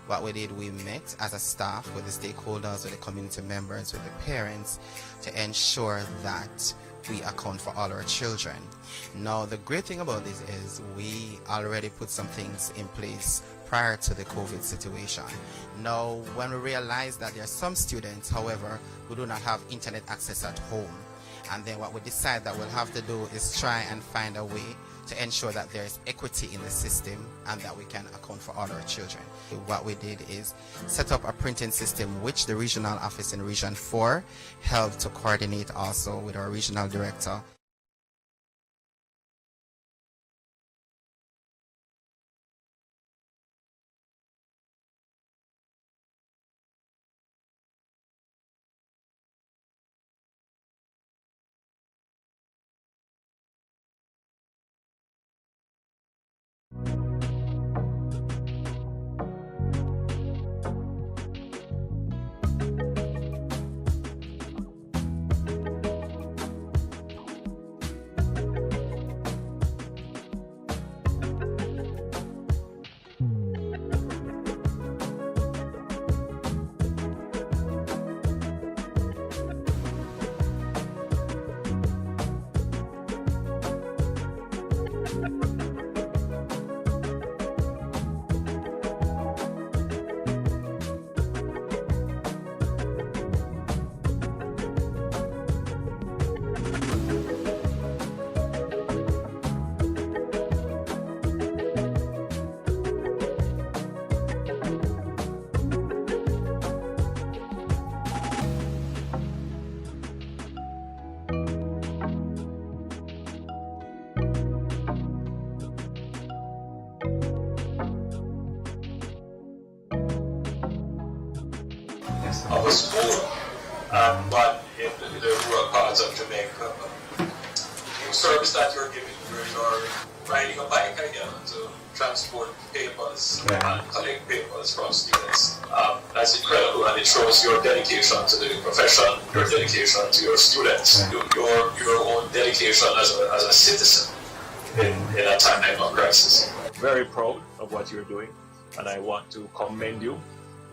What we did, we met as a staff with the stakeholders, with the community members, with the parents, to ensure that we account for all our children. Now, the great thing about this is we already put some things in place prior to the COVID situation. Now, when we realized that there are some students, however, who do not have internet access at home, and then what we decide that we'll have to do is try and find a way to ensure that there is equity in the system and that we can account for all our children. What we did is set up a printing system which the regional office in Region 4 helped to coordinate also with our regional director. Of a school, but in the rural parts of Jamaica, the service that you're giving, where you're riding a bike again to transport papers and collect papers from students. That's incredible, and it shows your dedication to the profession, your dedication to your students, your own dedication as a citizen in a time of crisis. Very proud of what you're doing, and I want to commend you.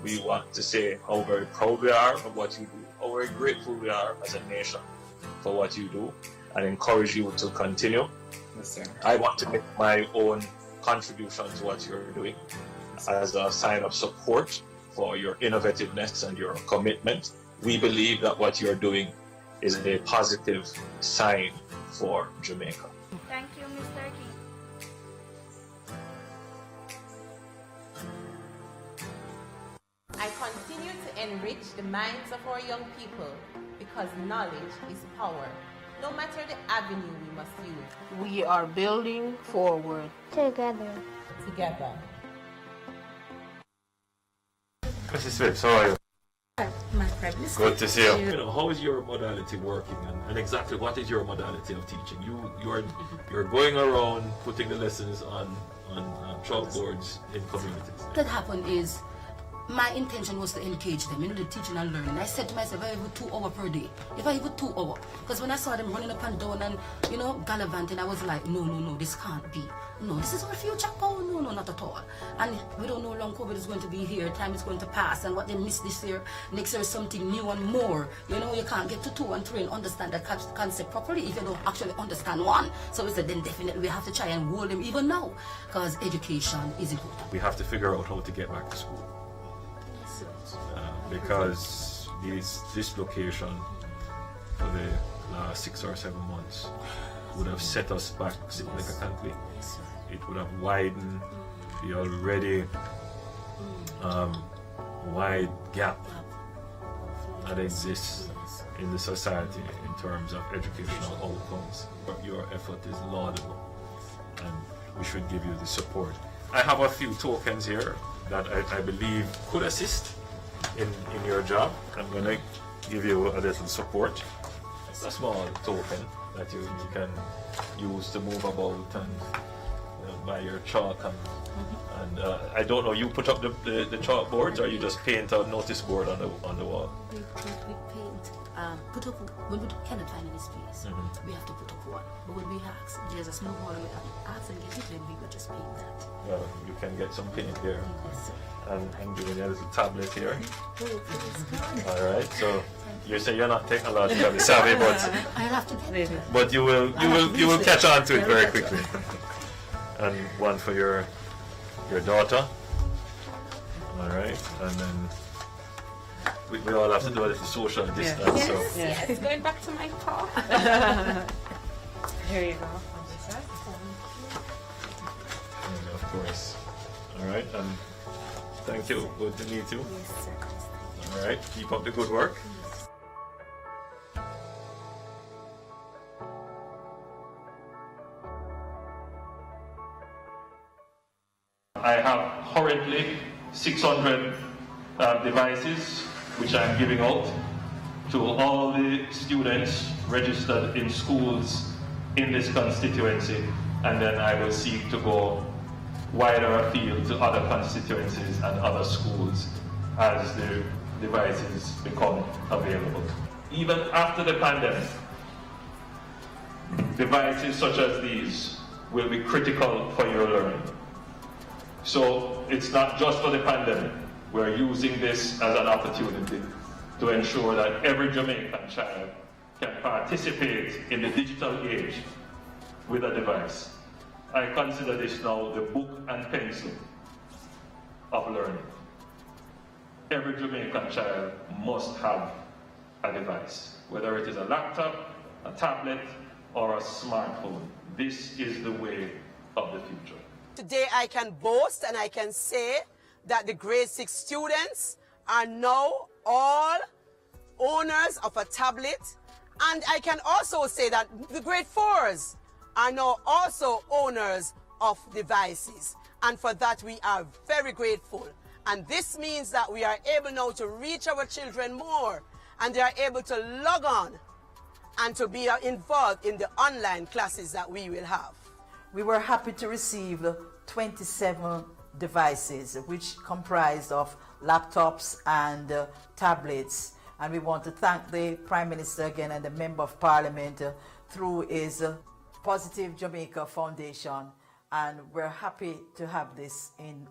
We want to say how very proud we are of what you do, how very grateful we are as a nation for what you do, and encourage you to continue. Yes, sir. I want to make my own contribution to what you're doing as a sign of support for your innovativeness and your commitment. We believe that what you're doing is a positive sign for Jamaica. Thank you, Mr. King. I continue to enrich the minds of our young people because knowledge is power. No matter the avenue we must use. We are building forward. Together. Together. Mrs. Phipps, how are you? My friend. Good to see you. You know, how is your modality working, and exactly what is your modality of teaching? You're going around putting the lessons on chalkboards in communities. What happened is, my intention was to engage them in the teaching and learning. I said to myself, if I have 2 hours per day, if I have 2 hours, because when I saw them running up and down and, you know, gallivanting, I was like, no, this can't be. No, this is our future. Oh, no, not at all. And we don't know how long COVID is going to be here, time is going to pass, and what they missed this year, next year is something new and more. You know, you can't get to 2 and 3 and understand that concept properly if you don't actually understand one. So we said, then definitely we have to try and hold them even now, because education is important. We have to figure out how to get back to school. Because this dislocation for the last 6 or 7 months would have set us back significantly. It would have widened the already wide gap that exists in the society in terms of educational outcomes. Your effort is laudable, and we should give you the support I have a few tokens here that I believe could assist in your job. I'm going to give you a little support. It's a small token that you can use to move about and buy your chalk. And I don't know, you put up the chalkboards or you just paint a notice board on the wall? We paint, put up, when we cannot find any space, we have to put up one. But when we ask, there's a small wall, we ask and get it, then we will just paint that. Well, you can get some paint there. Yes, sir. And I'm giving you a little tablet here. Oh, please, God. All right, so you say you're not technologically savvy, but I'll have to get it. but you will catch on to it very quickly. And one for your daughter. All right, and then we all have to do a little social distance. So Yes, it's going back to my car. Here you go. and of course. All right, and thank you. Good to meet you. All right, keep up the good work. I have currently 600 devices which I'm giving out to all the students registered in schools in this constituency, and then I will seek to go wider afield to other constituencies and other schools as the devices become available. Even after the pandemic, devices such as these will be critical for your learning. So it's not just for the pandemic. We're using this as an opportunity to ensure that every Jamaican child can participate in the digital age with a device. I consider this now the book and pencil of learning. Every Jamaican child must have a device, whether it is a laptop, a tablet, or a smartphone. This is the way of the future. Today I can boast and I can say that the grade 6 students are now all owners of a tablet, and I can also say that the grade 4s are now also owners of devices, and for that we are very grateful. And this means that we are able now to reach our children more, and they are able to log on and to be involved in the online classes that we will have. We were happy to receive 27 devices, which comprised of laptops and tablets. And we want to thank the Prime Minister again and the Member of Parliament through his Positive Jamaica Foundation. And we're happy to have this in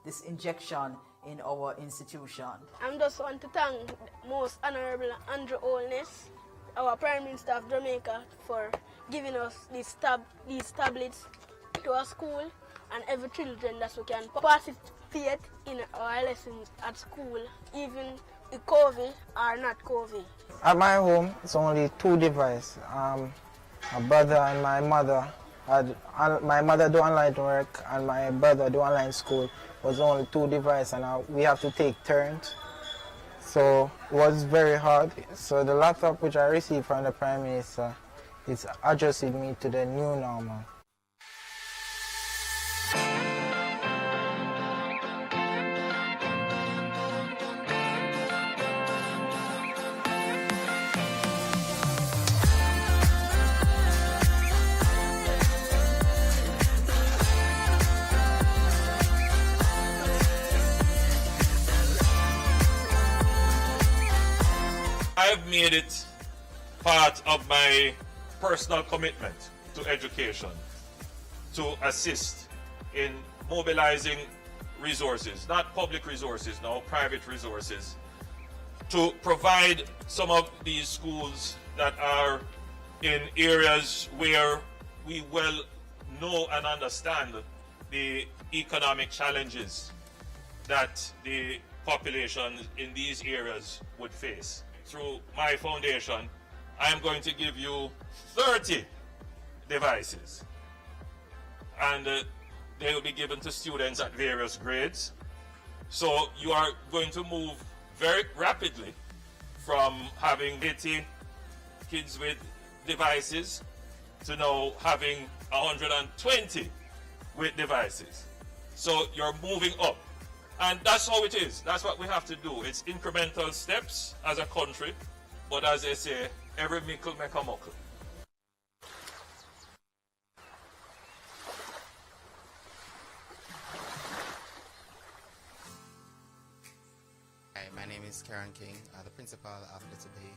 this injection in our institution. I just want to thank Most Honorable Andrew Holness, our Prime Minister of Jamaica, for giving us these tablets to our school and every children that we can participate in our lessons at school, even if COVID or not COVID. At my home, it's only 2 devices. My brother and my mother. My mother do online work and my brother do online school. It was only 2 devices, and we have to take turns. So it was very hard. So the laptop which I received from the Prime Minister, it's adjusted me to the new normal. I've made it part of my personal commitment to education to assist in mobilizing resources, not public resources, now private resources, to provide some of these schools that are in areas where we well know and understand the economic challenges that the population in these areas would face. Through my foundation, I am going to give you 30 devices, and they will be given to students at various grades. So you are going to move very rapidly from having 80 kids with devices to now having 120 with devices. So you're moving up. And that's how it is. That's what we have to do. It's incremental steps as a country. But as they say, every mickle make a muckle. Hi, my name is Karen King, the principal of Little Bay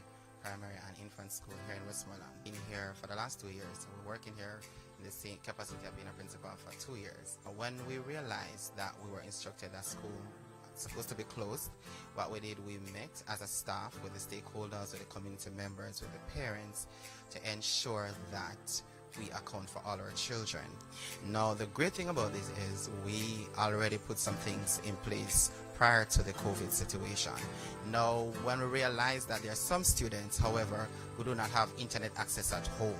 Primary and Infant School here in Westmoreland. Been here for the last 2 years. We're working here in the same capacity of being a principal for 2 years. When we realized that we were instructed that school was supposed to be closed, what we did, we met as a staff with the stakeholders, with the community members, with the parents to ensure that we account for all our children. Now, the great thing about this is we already put some things in place prior to the COVID situation. Now, when we realize that there are some students, however, who do not have internet access at home,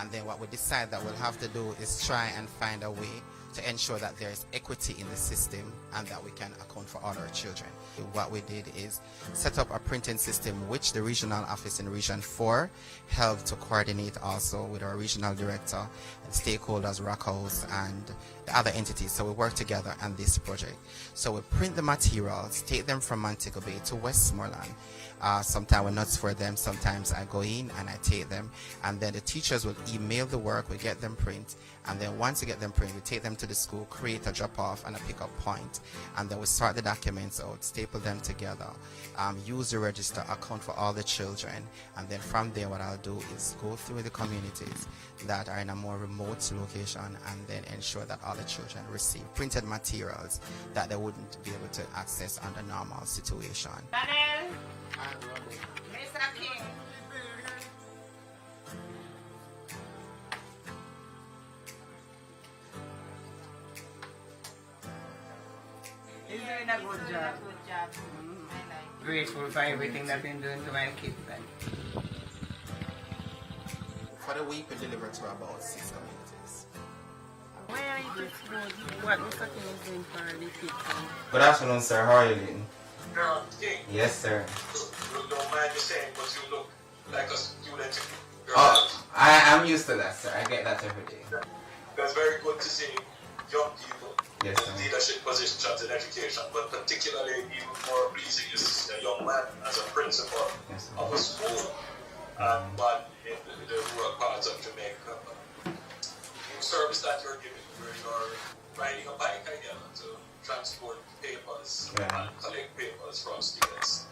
and then what we decide that we'll have to do is try and find a way to ensure that there is equity in the system and that we can account for all our children. What we did is set up a printing system which the regional office in Region 4 helped to coordinate also with our regional director, and stakeholders, Rockhouse, and the other entities. So we work together on this project. So we print the materials, take them from Montego Bay to Westmoreland. Sometimes we're nuts for them, sometimes I go in and I take them, and then the teachers will email the work, we get them print, and then once we get them print, we take them to the school, create a drop-off and a pick-up point, and then we sort the documents out, staple them together, use the register, account for all the children, and then from there what I'll do is go through the communities that are in a more remote location and then ensure that all the children receive printed materials that they wouldn't be able to access under normal situation. Daniel, Mr. King. He's doing a good job. Grateful for everything that been doing to my kids. For the week, we deliver to about 6 communities. Where are you what Mr. King is doing for the kids? Good afternoon, sir. How are you doing? King, Yes, sir. you don't mind me saying, but you look like a student. Oh, I'm used to that, sir. I get that every day. It's very good to see young people Yes, in leadership positions in education, but particularly even more pleasing is a young man as a principal Yes, of a school, but in the rural parts of Jamaica. The service that you're giving, where you're riding a bike again to transport papers and collect papers from students.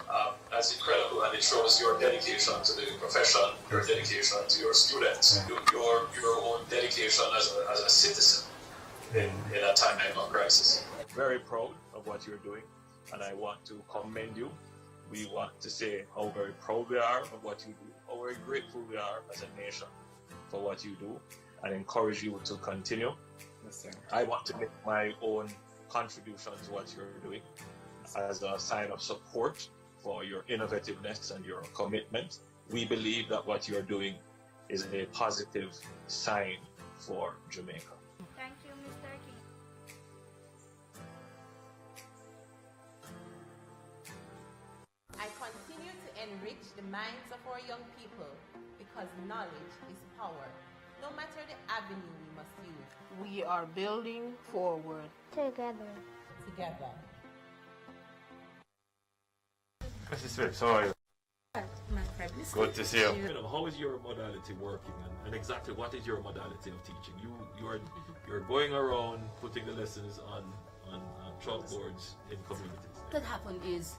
That's incredible, and it shows your dedication to the profession, your dedication to your students, your own dedication as a citizen in a time of crisis. Very proud of what you're doing, and I want to commend you. We want to say how very proud we are of what you do, how very grateful we are as a nation for what you do, and encourage you to continue. Yes, sir. I want to make my own contribution to what you're doing as a sign of support for your innovativeness and your commitment. We believe that what you're doing is a positive sign for Jamaica. Thank you, Mr. King. I continue to enrich the minds of our young people because knowledge is power. No matter the avenue we must use. We are building forward. Together. Together. Mrs. Phillips, how are you? My friend, Good to see you. How is your modality working, and exactly what is your modality of teaching? You're going around putting the lessons on chalkboards in communities. What happened is,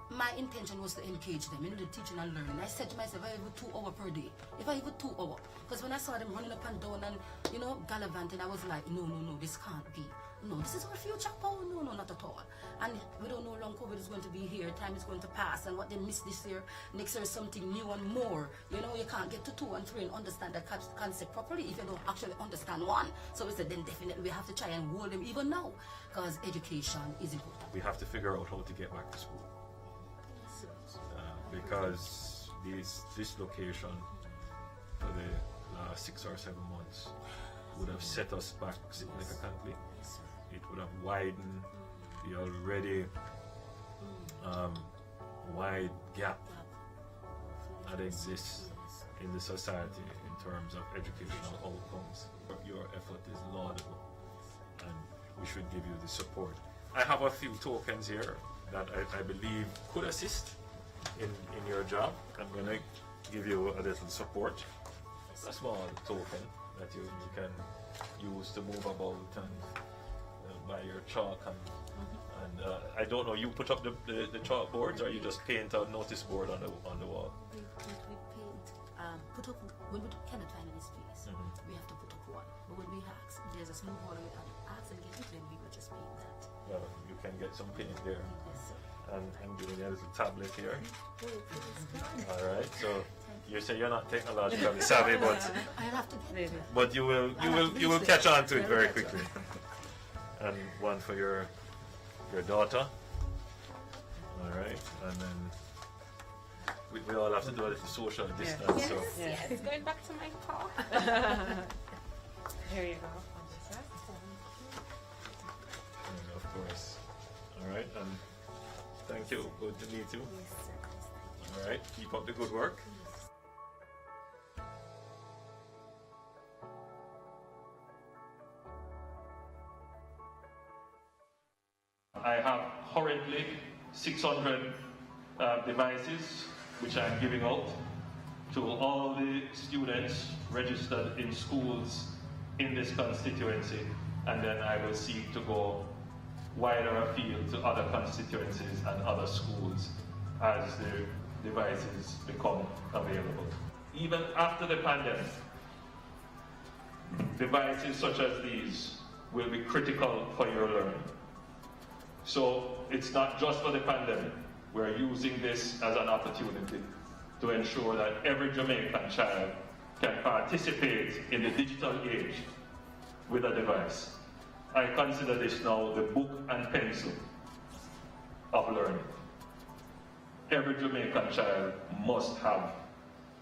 my intention was to engage them, the teaching and learning. I said to myself, if I have 2 hours per day, if I have 2 hours, because when I saw them running up and down and, gallivanting, I was like, no, this can't be. No, this is our future power. No, not at all. And we don't know how long COVID is going to be here. Time is going to pass. And what they missed this year, next year is something new and more. You can't get to 2 and 3 and understand that concept properly if you don't actually understand one. So we said, then definitely we have to try and hold them even now, because education is important. We have to figure out how to get back to school. Because this location for the last 6 or 7 months would have set us back significantly. It would have widened the already wide gap that exists in the society in terms of educational outcomes. Your effort is laudable, and we should give you the support. I have a few tokens here that I believe could assist in your job. I'm going to give you a little support. A small token that you can use to move about and buy your chalk and I don't know, you put up the chalkboards or you just paint a notice board on the wall? We paint, put up, when we cannot find any space, we have to put up one. But when we ask, there's a small wall we ask and get it, then we will just paint that. Well, you can get some paint there. Yes, sir. And I'm giving you a little tablet here. Alright, so you say you're not technologically savvy, but I have to get it. But you will catch on to it very quickly. And one for your daughter. Alright, and then we all have to do a little social distance. Yes, so. yes. Going back to my car. Here you go. And of course. Alright, and thank you. Good to meet you. Alright, keep up the good work. I have currently 600 devices which I'm giving out to all the students registered in schools in this constituency, and then I will seek to go wider afield to other constituencies and other schools as the devices become available. Even after the pandemic, devices such as these will be critical for your learning. So it's not just for the pandemic. We're using this as an opportunity to ensure that every Jamaican child can participate in the digital age with a device. I consider this now the book and pencil of learning. Every Jamaican child must have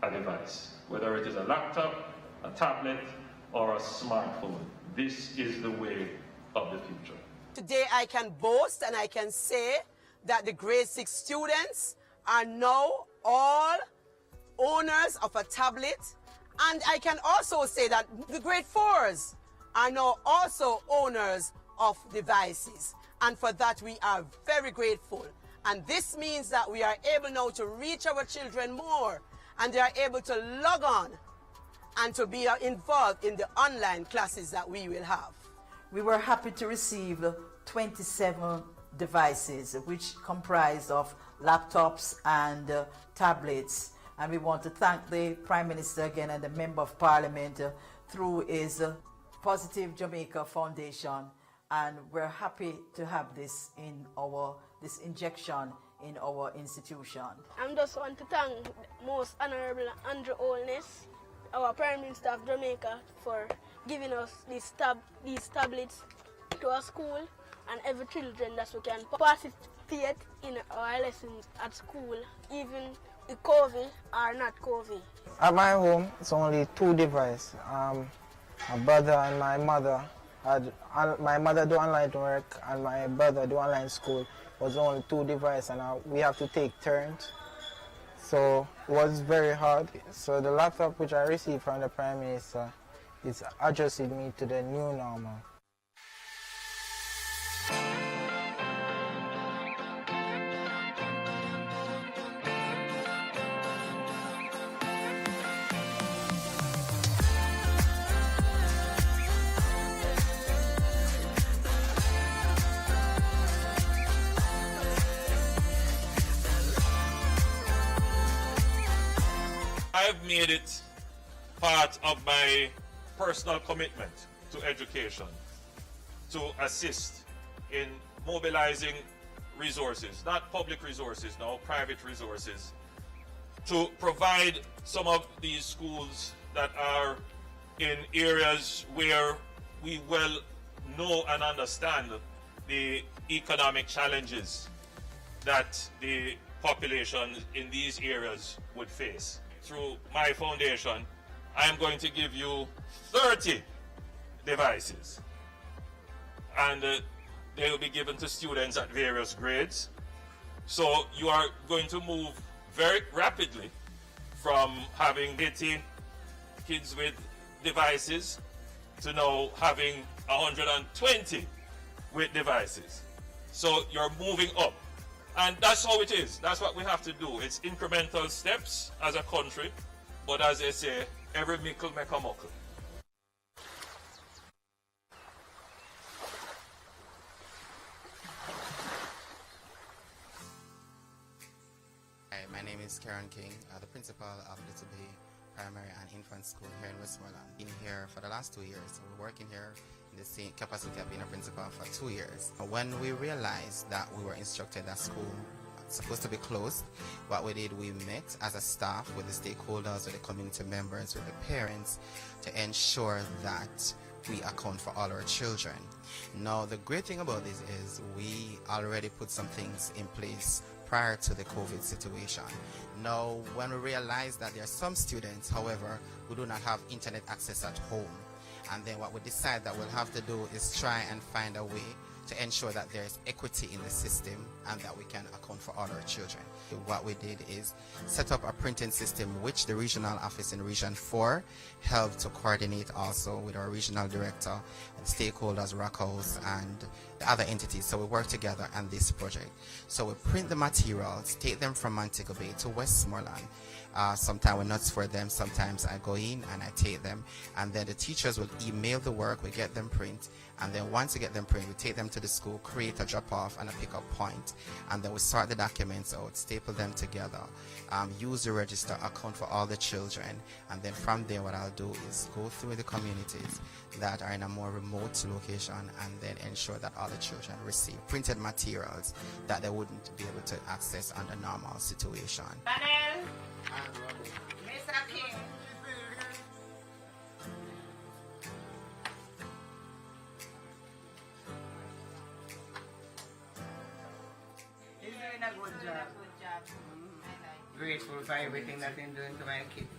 a device, whether it is a laptop, a tablet, or a smartphone. This is the way of the future. Today I can boast and I can say that the grade 6 students are now all owners of a tablet, and I can also say that the grade 4s are now also owners of devices, and for that we are very grateful. And this means that we are able now to reach our children more, and they are able to log on and to be involved in the online classes that we will have. We were happy to receive 27 devices, which comprised of laptops and tablets. And we want to thank the Prime Minister again and the Member of Parliament through his Positive Jamaica Foundation. And we're happy to have this in this injection in our institution. I just want to thank Most Honorable Andrew Holness, our Prime Minister of Jamaica, for giving us these tablets to our school and every children that we can participate in our lessons at school, even with COVID or not COVID. At my home, it's only 2 devices. My brother and my mother my mother do online work and my brother do online school. It was only 2 devices, and we have to take turns. So it was very hard. So the laptop which I received from the Prime Minister is adjusted me to the new normal. I've made it part of my personal commitment to education to assist in mobilizing resources, not public resources, now private resources, to provide some of these schools that are in areas where we well know and understand the economic challenges that the population in these areas would face. Through my foundation, I am going to give you 30 devices, and they will be given to students at various grades. So you are going to move very rapidly from having 80 kids with devices to now having 120 with devices. So you're moving up. And that's how it is. That's what we have to do. It's incremental steps as a country. But as they say, every mickle make a muckle. Hi, my name is Karen King, the principal of Little Bay Primary and Infant School here in Westmoreland. Been here for the last 2 years. So we're working here in the same capacity of being a principal for 2 years. When we realized that we were instructed that school was supposed to be closed, what we did, we met as a staff with the stakeholders, with the community members, with the parents to ensure that we account for all our children. Now, the great thing about this is we already put some things in place prior to the COVID situation. Now, when we realize that there are some students, however, who do not have internet access at home, and then what we decide that we'll have to do is try and find a way to ensure that there's equity in the system and that we can account for all our children. What we did is set up a printing system which the regional office in Region 4 helped to coordinate also with our regional director and stakeholders, Rockhouse, and the other entities. So we work together on this project. So we print the materials, take them from Montego Bay to Westmoreland. Sometimes we're nuts for them, sometimes I go in and I take them, and then the teachers will email the work, we get them print, and then once we get them print, we take them to the school, create a drop-off and a pick-up point, and then we sort the documents out, staple them together, use the register, account for all the children, and then from there what I'll do is go through the communities that are in a more remote location and then ensure that all the children receive printed materials that they wouldn't be able to access under normal situation. Panel. Mr. King. He's doing a good job. Grateful for everything that he's doing to my kids.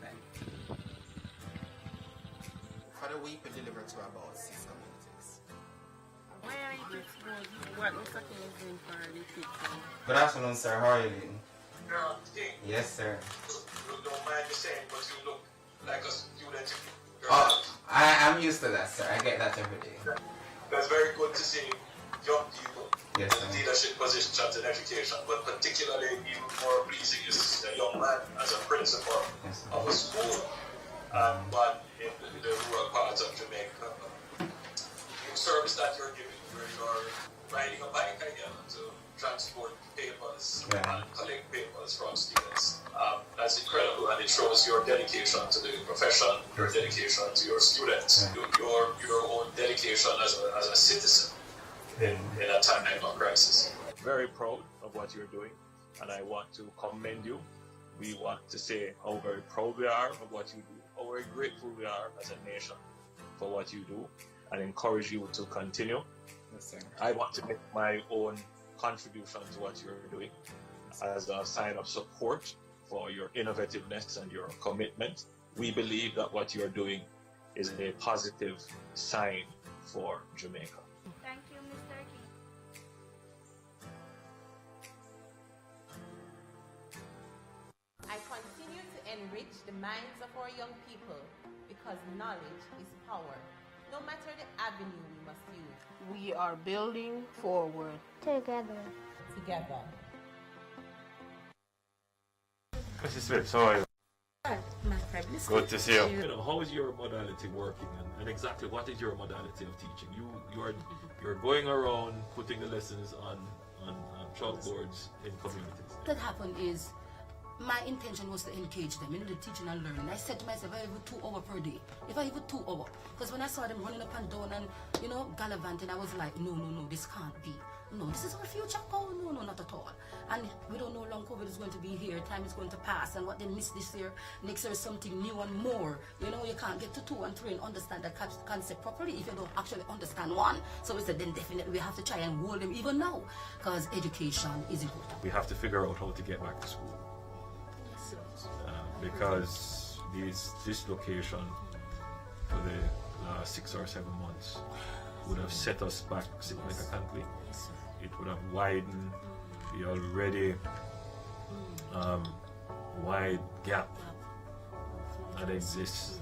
For the week, we deliver to about 6 communities. Where is this good? What Mr. King is doing for the kids? Good afternoon, sir. How are you doing? King, Yes, sir. you don't mind me saying, but you look like a student. Oh, I'm used to that, sir. I get that every day. That's very good to see young people Yes, in sir. leadership positions in education, but particularly even more pleasing is a young man as a principal Yes, sir. of a school, but in the rural parts of Jamaica. The service that you're giving, where you're riding a bike again to transport papers and collect papers from students. That's incredible, and it shows your dedication to the profession, your dedication to your students, your own dedication as a citizen in a time of crisis. Very proud of what you're doing, and I want to commend you. We want to say how very proud we are of what you do, how very grateful we are as a nation for what you do, and encourage you to continue. Yes, sir. I want to make my own contribution to what you're doing as a sign of support for your innovativeness and your commitment. We believe that what you're doing is a positive sign for Jamaica. Thank you, Mr. King. I continue to enrich the minds of our young people because knowledge is power. No matter the avenue we must use. We are building forward. Together. Together. Mrs. Smith, how are you? My fabulous. Good to see you. How is your modality working, and exactly what is your modality of teaching? You're going around putting the lessons on chalkboards in communities. What happened is, my intention was to engage them, the teaching and learning. I said to myself, if I even 2 hours per day, if I even 2 hours, because when I saw them running up and down and, gallivanting, I was like, no, this can't be. No, this is our future. Oh, no, not at all. And we don't know how long COVID is going to be here. Time is going to pass. And what they missed this year, next year is something new and more. You can't get to 2 and 3 and understand that concept properly if you don't actually understand one. So we said, then definitely we have to try and hold them even now, because education is important. We have to figure out how to get back to school. Because this location for the last 6 or 7 months would have set us back significantly. It would have widened the already wide gap that exists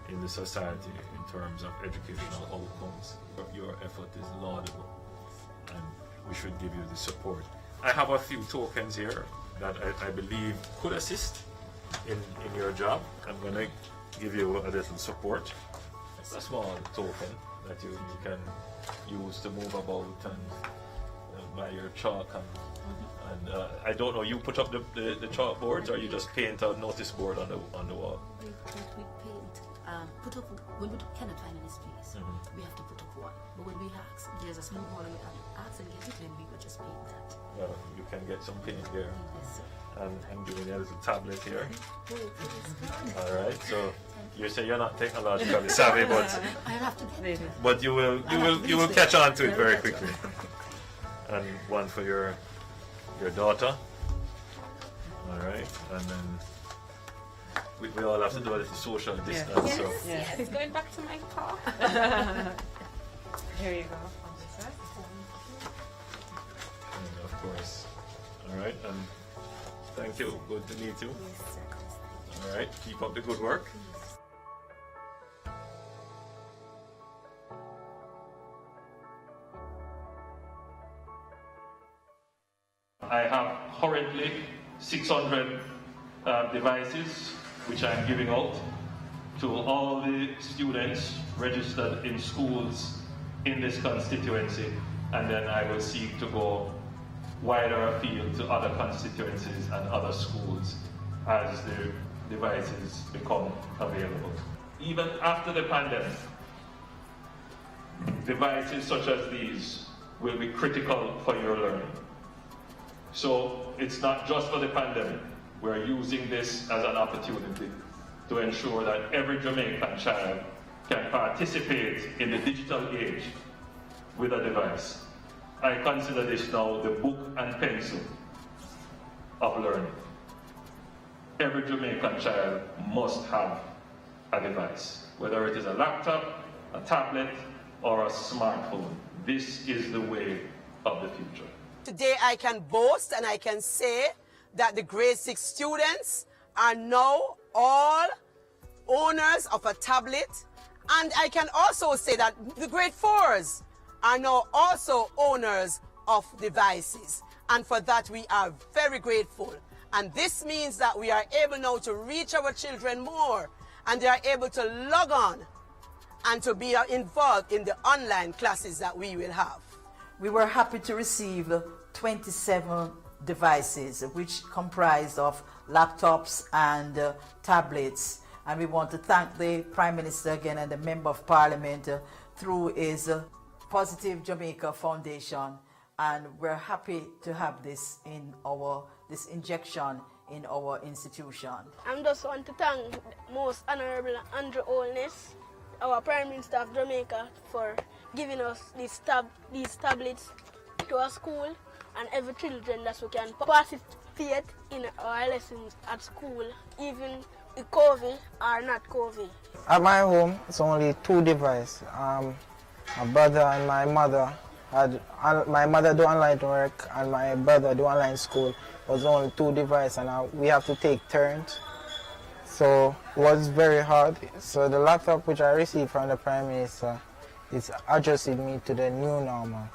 in the society in terms of educational outcomes. Your effort is laudable, we should give you the support. I have a few tokens here that I believe could assist in your job. I'm going to give you a little support. It's a small token that you can use to move about and buy your chalk. And I don't know, you put up the chalkboards or you just paint a notice board on the wall? We paint, put up, when we cannot find any space, we have to put up one. But when we ask, there's a small wall and we ask and get it, then we will just paint that. Well, you can get some paint there. Yes, sir. And I'm giving you a little tablet here. Alright, so you say you're not technologically savvy, but I have to get it. But you will catch on to it very quickly. And one for your daughter. Alright, and then we all have to do a little social distance. Yes, so. yes. It's going back to my car. Here you go. And of course. Alright, and thank you. Good to meet you. Alright, keep up the good work. I have currently 600 devices which I am giving out to all the students registered in schools in this constituency, and then I will seek to go wider afield to other constituencies and other schools as the devices become available. Even after the pandemic, devices such as these will be critical for your learning. So it's not just for the pandemic. We're using this as an opportunity to ensure that every Jamaican child can participate in the digital age with a device. I consider this now the book and pencil of learning. Every Jamaican child must have a device, whether it is a laptop, a tablet, or a smartphone. This is the way of the future. Today I can boast and I can say that the grade 6 students are now all owners of a tablet, and I can also say that the grade 4s are now also owners of devices, and for that we are very grateful. And this means that we are able now to reach our children more, and they are able to log on and to be involved in the online classes that we will have. We were happy to receive 27 devices, which comprised of laptops and tablets. And we want to thank the Prime Minister again and the Member of Parliament through his Positive Jamaica Foundation. And we're happy to have this in this injection in our institution. I just want to thank Most Honorable Andrew Holness, our Prime Minister of Jamaica, for giving us these tablets to our school and every children that we can participate in our lessons at school, even with COVID or not COVID. At my home, it's only 2 devices. My brother and my mother my mother do online work and my brother do online school. It was only 2 devices, and we have to take turns. So it was very hard. So the laptop which I received from the Prime Minister is adjusted me to the new normal.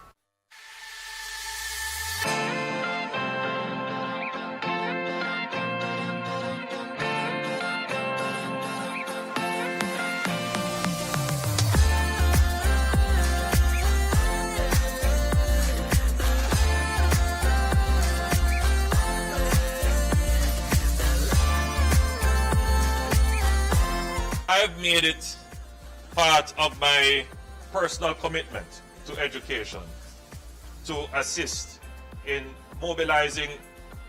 I've made it part of my personal commitment to education to assist in mobilizing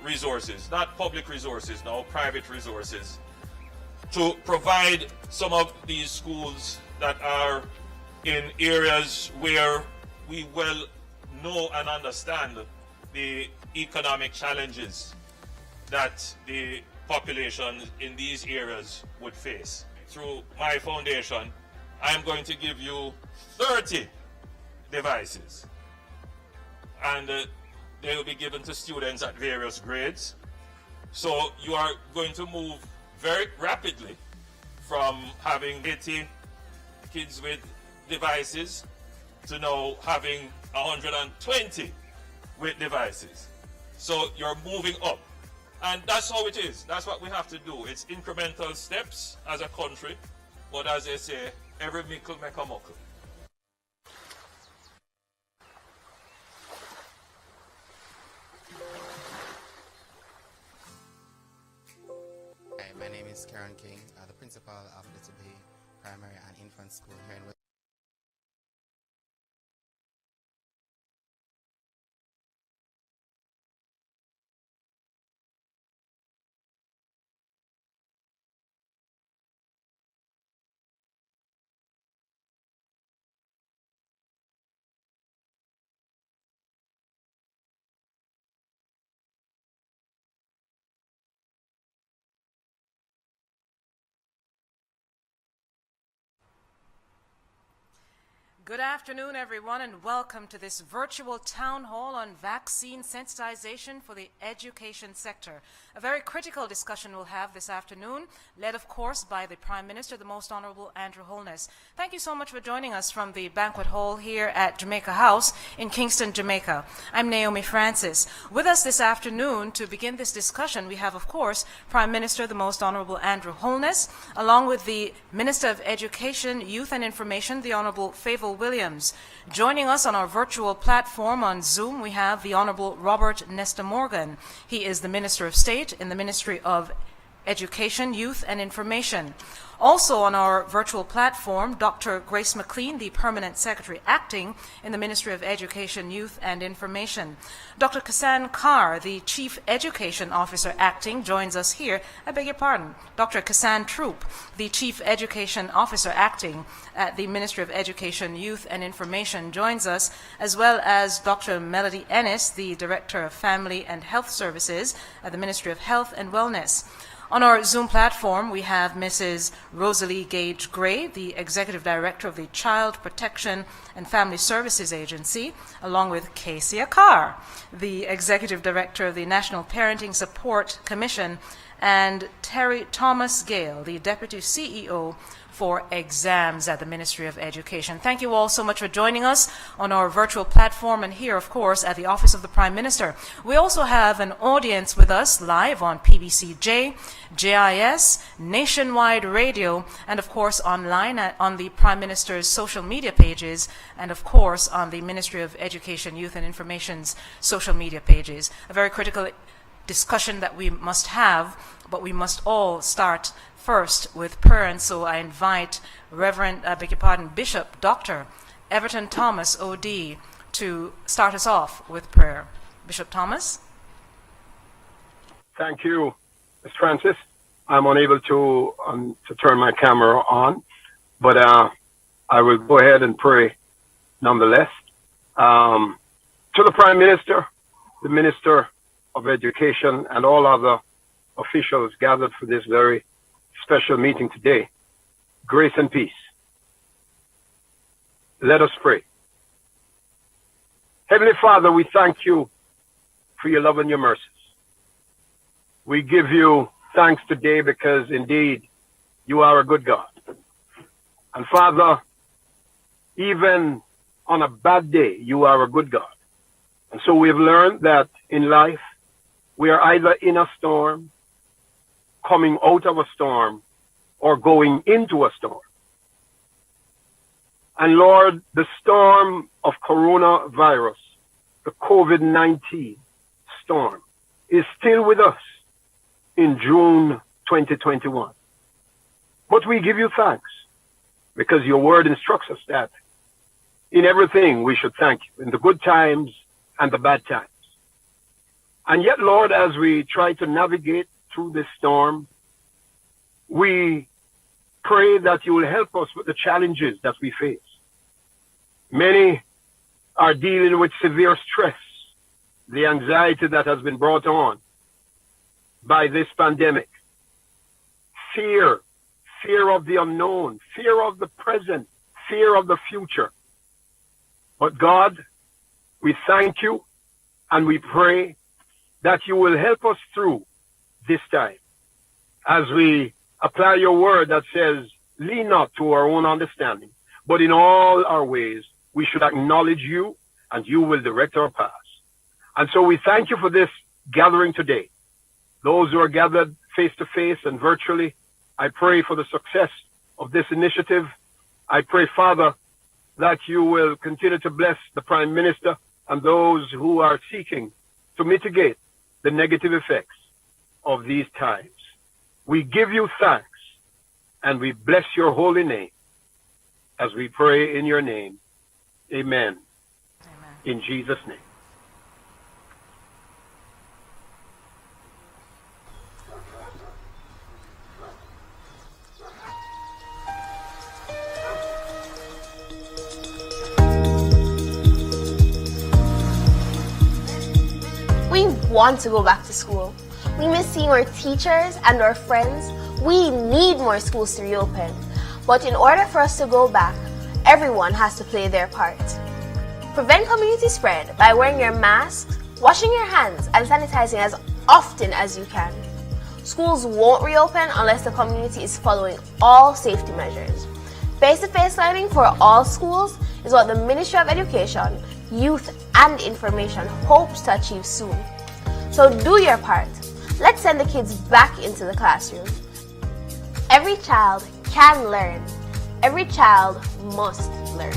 resources, not public resources, now private resources, to provide some of these schools that are in areas where we well know and understand the economic challenges that the population in these areas would face. Through my foundation, I'm going to give you 30 devices, and they will be given to students at various grades. So you are going to move very rapidly from having 80 kids with devices to now having 120 with devices. So you're moving up. And that's how it is. That's what we have to do. It's incremental steps as a country. But as they say, every mickle make a muckle. Hi, my name is Karen King, the principal of Little Bay Primary and Infant School here in West. Good afternoon, everyone, and welcome to this virtual town hall on vaccine sensitization for the education sector. A very critical discussion we'll have this afternoon, led, of course, by the Prime Minister, the Most Honorable Andrew Holness. Thank you so much for joining us from the banquet hall here at Jamaica House in Kingston, Jamaica. I'm Naomi Francis. With us this afternoon to begin this discussion, we have, of course, Prime Minister, the Most Honorable Andrew Holness, along with the Minister of Education, Youth and Information, the Honorable Favour Williams. Joining us on our virtual platform on Zoom, we have the Honorable Robert Nesta Morgan. He is the Minister of State in the Ministry of Education, Youth and Information. Also on our virtual platform, Dr. Grace McLean, the Permanent Secretary Acting in the Ministry of Education, Youth and Information. Dr. Kassan Carr, the Chief Education Officer Acting, joins us here. I beg your pardon. Dr. Kassan Troop, the Chief Education Officer Acting at the Ministry of Education, Youth and Information, joins us, as well as Dr. Melody Ennis, the Director of Family and Health Services at the Ministry of Health and Wellness. On our Zoom platform, we have Mrs. Rosalie Gage Gray, the Executive Director of the Child Protection and Family Services Agency, along with Casey Carr, the Executive Director of the National Parenting Support Commission, and Terry Thomas Gale, the Deputy CEO for exams at the Ministry of Education. Thank you all so much for joining us on our virtual platform and here, of course, at the Office of the Prime Minister. We also have an audience with us live on PBCJ, JIS, Nationwide Radio, and of course online on the Prime Minister's social media pages, and of course on the Ministry of Education, Youth and Information's social media pages. A very critical discussion that we must have, but we must all start first with prayer, and so I invite Bishop Dr. Everton Thomas, OD, to start us off with prayer. Bishop Thomas? Thank you, Ms. Francis. I'm unable to turn my camera on, but I will go ahead and pray nonetheless. To the Prime Minister, the Minister of Education, and all other officials gathered for this very special meeting today, grace and peace. Let us pray. Heavenly Father, we thank you for your love and your mercies. We give you thanks today because indeed you are a good God. And Father, even on a bad day, you are a good God. And so we've learned that in life, we are either in a storm, coming out of a storm, or going into a storm. And Lord, the storm of coronavirus, the COVID-19 storm, is still with us in June 2021. But we give you thanks because your word instructs us that in everything we should thank you, in the good times and the bad times. And yet, Lord, as we try to navigate through this storm, we pray that you will help us with the challenges that we face. Many are dealing with severe stress, the anxiety that has been brought on by this pandemic. Fear of the unknown, fear of the present, fear of the future. But God, we thank you and we pray that you will help us through this time as we apply your word that says, lean not to our own understanding, but in all our ways we should acknowledge you and you will direct our paths. And so we thank you for this gathering today. Those who are gathered face to face and virtually, I pray for the success of this initiative. I pray, Father, that you will continue to bless the Prime Minister and those who are seeking to mitigate the negative effects of these times. We give you thanks and we bless your holy name as we pray in your name. Amen. Amen. In Jesus' name. We want to go back to school. We miss seeing our teachers and our friends. We need more schools to reopen. But in order for us to go back, everyone has to play their part. Prevent community spread by wearing your mask, washing your hands, and sanitizing as often as you can. Schools won't reopen unless the community is following all safety measures. Face-to-face learning for all schools is what the Ministry of Education, Youth and Information hopes to achieve soon. So do your part. Let's send the kids back into the classroom. Every child can learn. Every child must learn.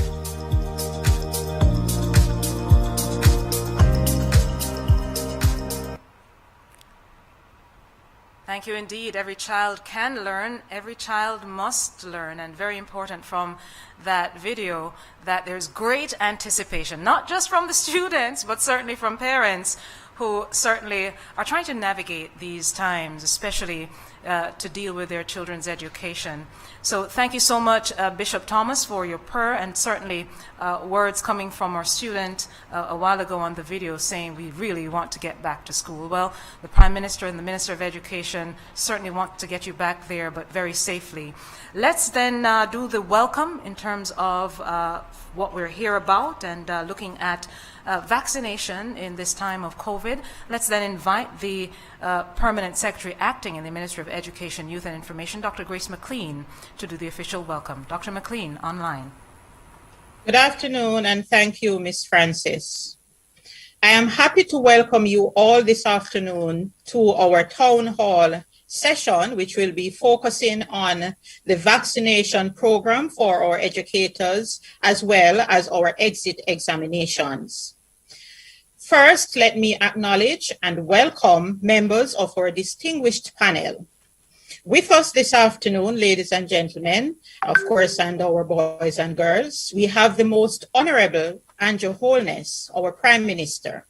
Thank you indeed. Every child can learn, every child must learn, and very important from that video that there's great anticipation, not just from the students, but certainly from parents who certainly are trying to navigate these times, especially to deal with their children's education. So thank you so much, Bishop Thomas, for your prayer, and certainly words coming from our student a while ago on the video saying we really want to get back to school. Well, the Prime Minister and the Minister of Education certainly want to get you back there, but very safely. Let's then do the welcome in terms of what we're here about and looking at vaccination in this time of COVID. Let's then invite the Permanent Secretary Acting in the Ministry of Education, Youth and Information, Dr. Grace McLean, to do the official welcome. Dr. McLean, online. Good afternoon, and thank you, Ms. Francis. I am happy to welcome you all this afternoon to our Town Hall session, which will be focusing on the vaccination program for our educators, as well as our exit examinations. First, let me acknowledge and welcome members of our distinguished panel. With us this afternoon, ladies and gentlemen, of course, and our boys and girls, we have the Most Honorable Andrew Holness, our Prime Minister.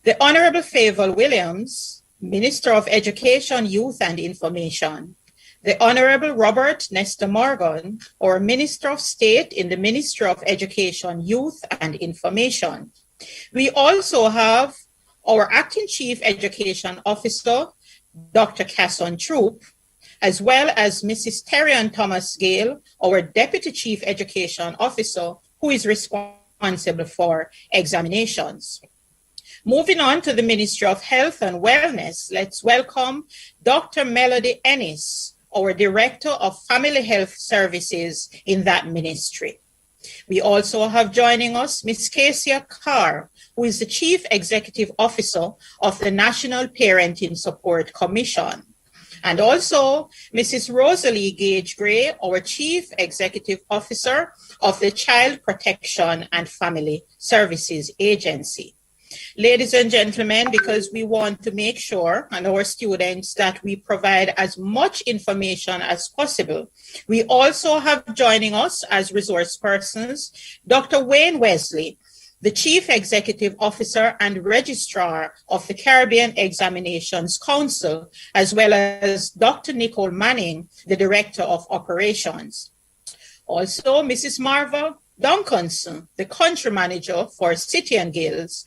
The Honorable Favour Williams, Minister of Education, Youth and Information. The Honorable Robert Nestor Morgan, our Minister of State in the Ministry of Education, Youth and Information. We also have our Acting Chief Education Officer, Dr. Casson Troop, as well as Mrs. Terrian Thomas Gale, our Deputy Chief Education Officer, who is responsible for examinations. Moving on to the Ministry of Health and Wellness, let's welcome Dr. Melody Ennis, our Director of Family Health Services in that ministry. We also have joining us Ms. Kesia Carr, who is the Chief Executive Officer of the National Parenting Support Commission. And also Mrs. Rosalie Gage-Gray, our Chief Executive Officer of the Child Protection and Family Services Agency. Ladies and gentlemen, because we want to make sure, and our students, that we provide as much information as possible, we also have joining us as resource persons, Dr. Wayne Wesley, the Chief Executive Officer and Registrar of the Caribbean Examinations Council, as well as Dr. Nicole Manning, the Director of Operations. Also, Mrs. Marva Duncanson, the Country Manager for City and Guilds,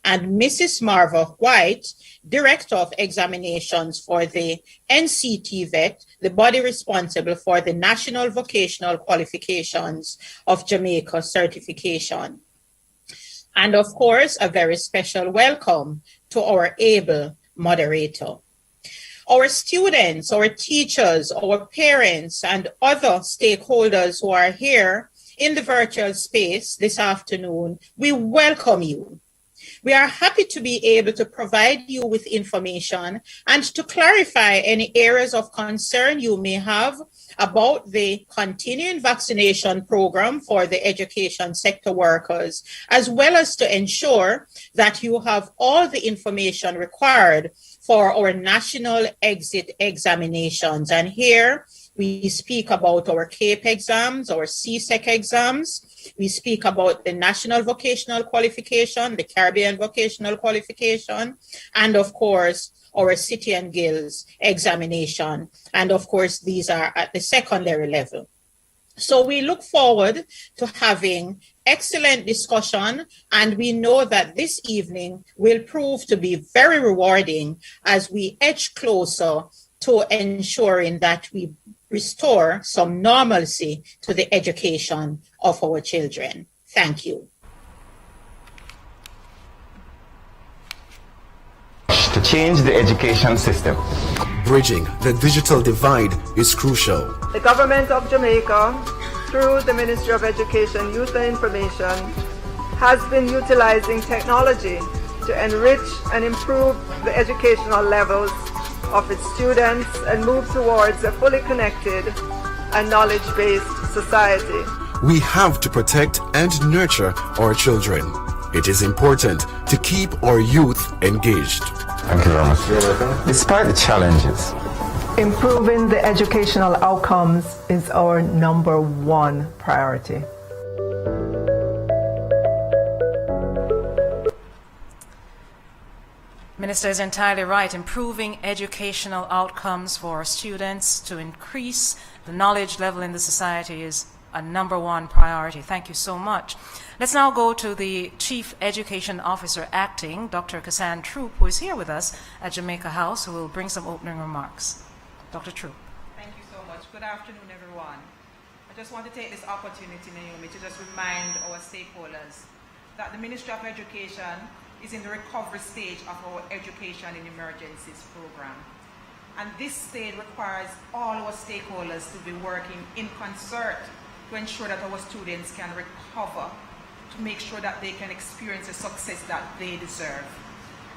and Mrs. Marva White, Director of Examinations for the NCTVET, the body responsible for the National Vocational Qualifications of Jamaica certification. And of course, a very special welcome to our able moderator. Our students, our teachers, our parents, and other stakeholders who are here in the virtual space this afternoon, we welcome you. We are happy to be able to provide you with information and to clarify any areas of concern you may have about the continuing vaccination program for the education sector workers, as well as to ensure that you have all the information required for our national exit examinations. And here we speak about our CAPE exams, our CSEC exams. We speak about the National Vocational Qualification, the Caribbean Vocational Qualification, and of course, our City and Guilds examination. And of course, these are at the secondary level. So we look forward to having excellent discussion, and we know that this evening will prove to be very rewarding as we edge closer to ensuring that we restore some normalcy to the education of our children. Thank you. To change the education system. Bridging the digital divide is crucial. The government of Jamaica, through the Ministry of Education, Youth and Information, has been utilizing technology to enrich and improve the educational levels of its students and move towards a fully connected and knowledge-based society. We have to protect and nurture our children. It is important to keep our youth engaged. Thank you very much. Despite the challenges, improving the educational outcomes is our #1 priority. Minister is entirely right. Improving educational outcomes for our students to increase the knowledge level in the society is a #1 priority. Thank you so much. Let's now go to the Chief Education Officer Acting, Dr. Kassan Troop, who is here with us at Jamaica House, who will bring some opening remarks. Dr. Troop. Thank you so much. Good afternoon, everyone. I just want to take this opportunity, Naomi, to just remind our stakeholders that the Ministry of Education is in the recovery stage of our Education in Emergencies program. And this stage requires all our stakeholders to be working in concert to ensure that our students can recover, to make sure that they can experience the success that they deserve.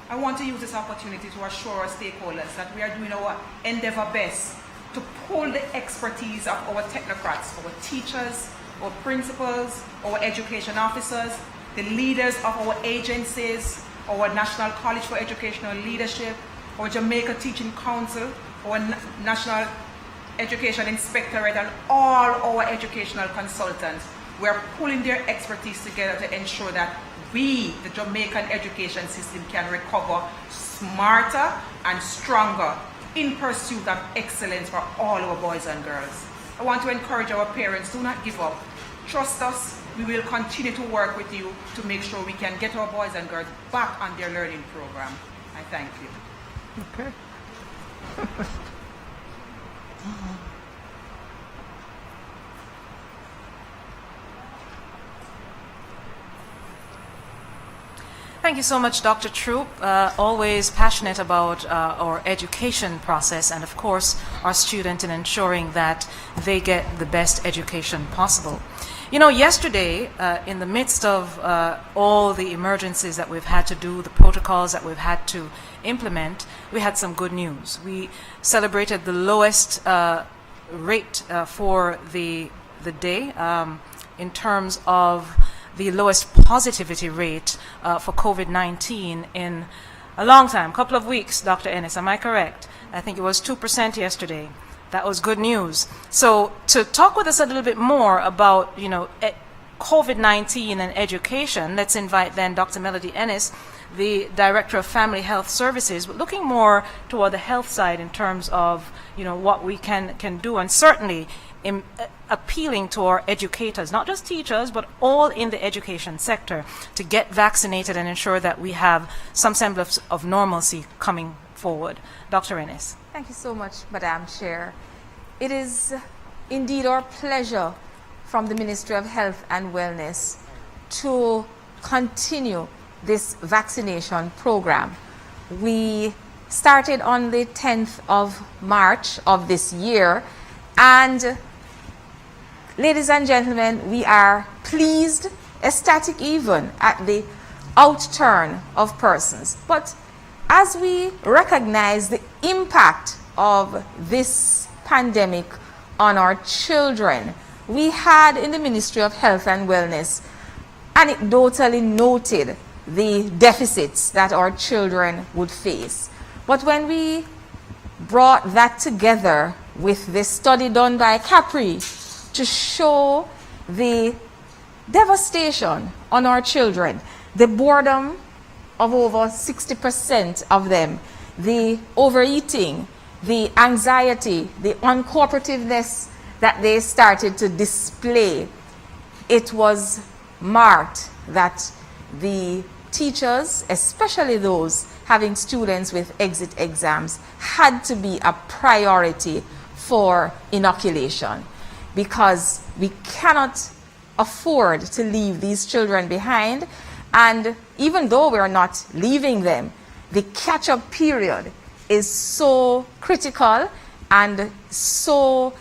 I want to use this opportunity to assure our stakeholders that we are doing our endeavor best to pull the expertise of our technocrats, our teachers, our principals, our education officers, the leaders of our agencies, our National College for Educational Leadership, our Jamaica Teaching Council, our National Education Inspectorate, and all our educational consultants. We are pulling their expertise together to ensure that we, the Jamaican education system, can recover smarter and stronger in pursuit of excellence for all our boys and girls. I want to encourage our parents, do not give up. Trust us, we will continue to work with you to make sure we can get our boys and girls back on their learning program. I thank you. Okay. Thank you so much, Dr. Troop. Always passionate about our education process and, of course, our students in ensuring that they get the best education possible. You know, yesterday, in the midst of all the emergencies that we've had to do, the protocols that we've had to implement, we had some good news. We celebrated the lowest rate for the day in terms of the lowest positivity rate for COVID-19 in a long time, couple of weeks, Dr. Ennis, am I correct? I think it was 2% yesterday. That was good news. So to talk with us a little bit more about, you know, COVID-19 and education, let's invite then Dr. Melody Ennis, the Director of Family Health Services, but looking more toward the health side in terms of, you know, what we can do, and certainly appealing to our educators, not just teachers, but all in the education sector, to get vaccinated and ensure that we have some semblance of normalcy coming forward. Dr. Ennis. Thank you so much, Madam Chair. It is indeed our pleasure from the Ministry of Health and Wellness to continue this vaccination program. We started on the 10th of March of this year, and ladies and gentlemen, we are pleased, ecstatic even, at the outturn of persons. But as we recognize the impact of this pandemic on our children, we had in the Ministry of Health and Wellness anecdotally noted the deficits that our children would face. But when we brought that together with the study done by Capri to show the devastation on our children, the boredom of over 60% of them, the overeating, the anxiety, the uncooperativeness that they started to display, it was marked that the teachers, especially those having students with exit exams, had to be a priority for inoculation, because we cannot afford to leave these children behind. And even though we're not leaving them, the catch-up period is so critical and so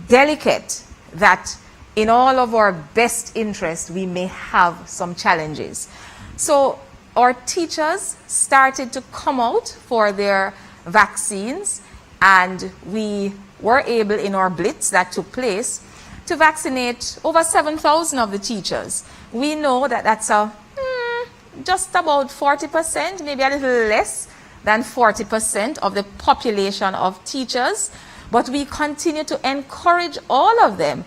delicate that in all of our best interest, we may have some challenges. So our teachers started to come out for their vaccines, and we were able, in our blitz that took place, to vaccinate over 7,000 of the teachers. We know that that's just about 40%, maybe a little less than 40% of the population of teachers. But we continue to encourage all of them,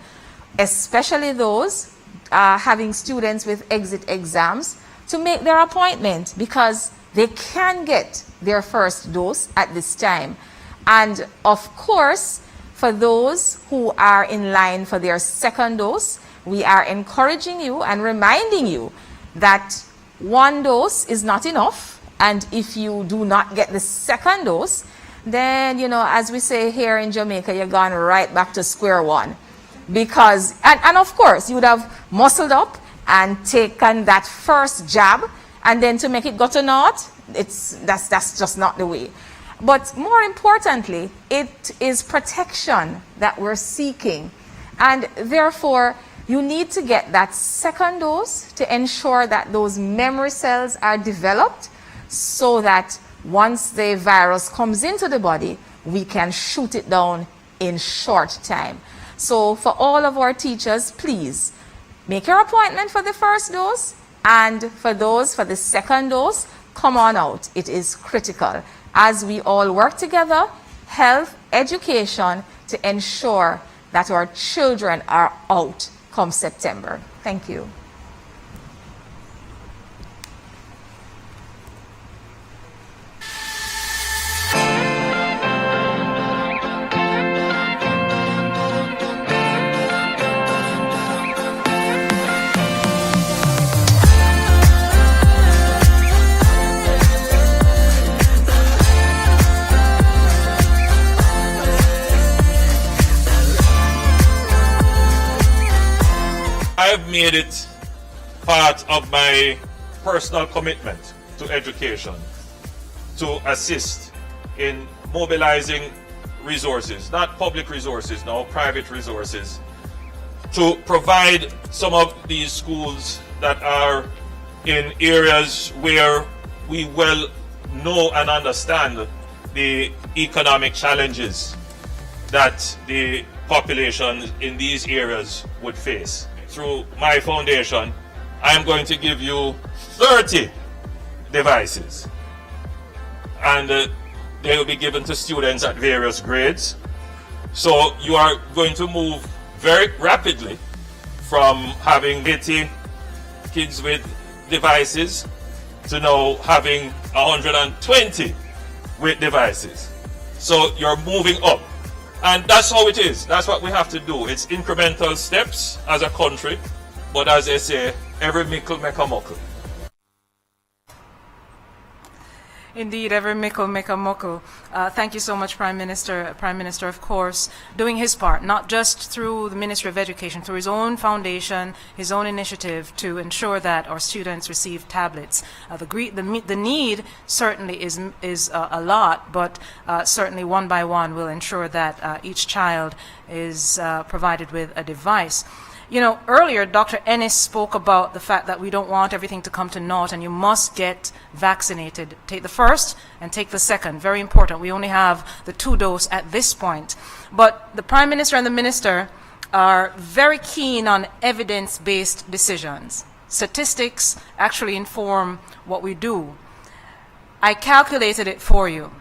especially those having students with exit exams, to make their appointment, because they can get their first dose at this time. And of course, for those who are in line for their second dose, we are encouraging you and reminding you that one dose is not enough. And if you do not get the second dose, then, you know, as we say here in Jamaica, you're gone right back to square one. Because, and of course, you would have muscled up and taken that first jab, and then to make it go to naught, that's just not the way. But more importantly, it is protection that we're seeking. And therefore, you need to get that second dose to ensure that those memory cells are developed, so that once the virus comes into the body, we can shoot it down in short time. So for all of our teachers, please make your appointment for the first dose, and for those for the second dose, come on out. It is critical as we all work together, health, education, to ensure that our children are out come September. Thank you. I've made it part of my personal commitment to education to assist in mobilizing resources, not public resources, no, private resources, to provide some of these schools that are in areas where we well know and understand the economic challenges that the population in these areas would face. Through my foundation, I am going to give you 30 devices, and they will be given to students at various grades. So you are going to move very rapidly from having 80 kids with devices to now having 120 with devices. So you're moving up. And that's how it is. That's what we have to do. It's incremental steps as a country. But as they say, every mickle make a muckle. Indeed, every mickle make a muckle. Thank you so much, Prime Minister. Prime Minister, of course, doing his part, not just through the Ministry of Education, through his own foundation, his own initiative to ensure that our students receive tablets. The need certainly is a lot, but certainly one by one we'll ensure that each child is provided with a device. You know, earlier Dr. Ennis spoke about the fact that we don't want everything to come to naught and you must get vaccinated. Take the first and take the second. Very important. We only have the 2 dose at this point. But the Prime Minister and the Minister are very keen on evidence-based decisions. Statistics actually inform what we do. I calculated it for you.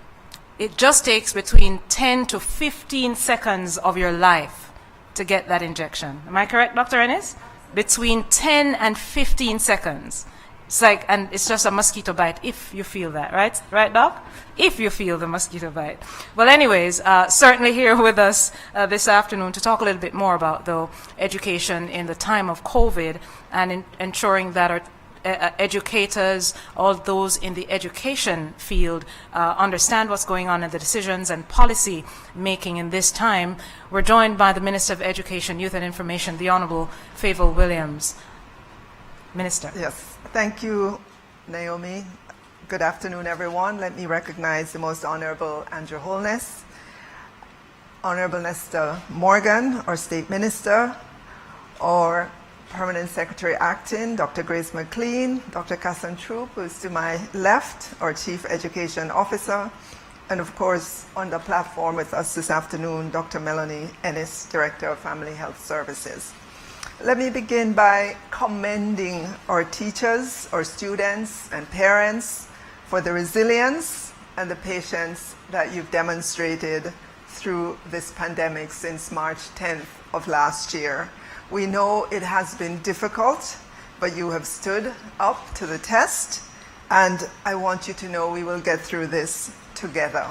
It just takes between 10 to 15 seconds of your life to get that injection. Am I correct, Dr. Ennis? Between 10 and 15 seconds. It's like, and it's just a mosquito bite if you feel that, right? Right, Doc? If you feel the mosquito bite. Well, anyways, certainly here with us this afternoon to talk a little bit more about, though, education in the time of COVID and ensuring that our educators, all those in the education field, understand what's going on in the decisions and policy making in this time. We're joined by the Minister of Education, Youth and Information, the Honourable Favour Williams. Minister. Yes, thank you, Naomi. Good afternoon, everyone. Let me recognize the Most Honourable Andrew Holness, Honourable Nesta Morgan, our State Minister, our Permanent Secretary Acting, Dr. Grace McLean, Dr. Casson Troop, who's to my left, our Chief Education Officer, and of course, on the platform with us this afternoon, Dr. Melanie Ennis, Director of Family Health Services. Let me begin by commending our teachers, our students, and parents for the resilience and the patience that you've demonstrated through this pandemic since March 10th of last year. We know it has been difficult, but you have stood up to the test, and I want you to know we will get through this together.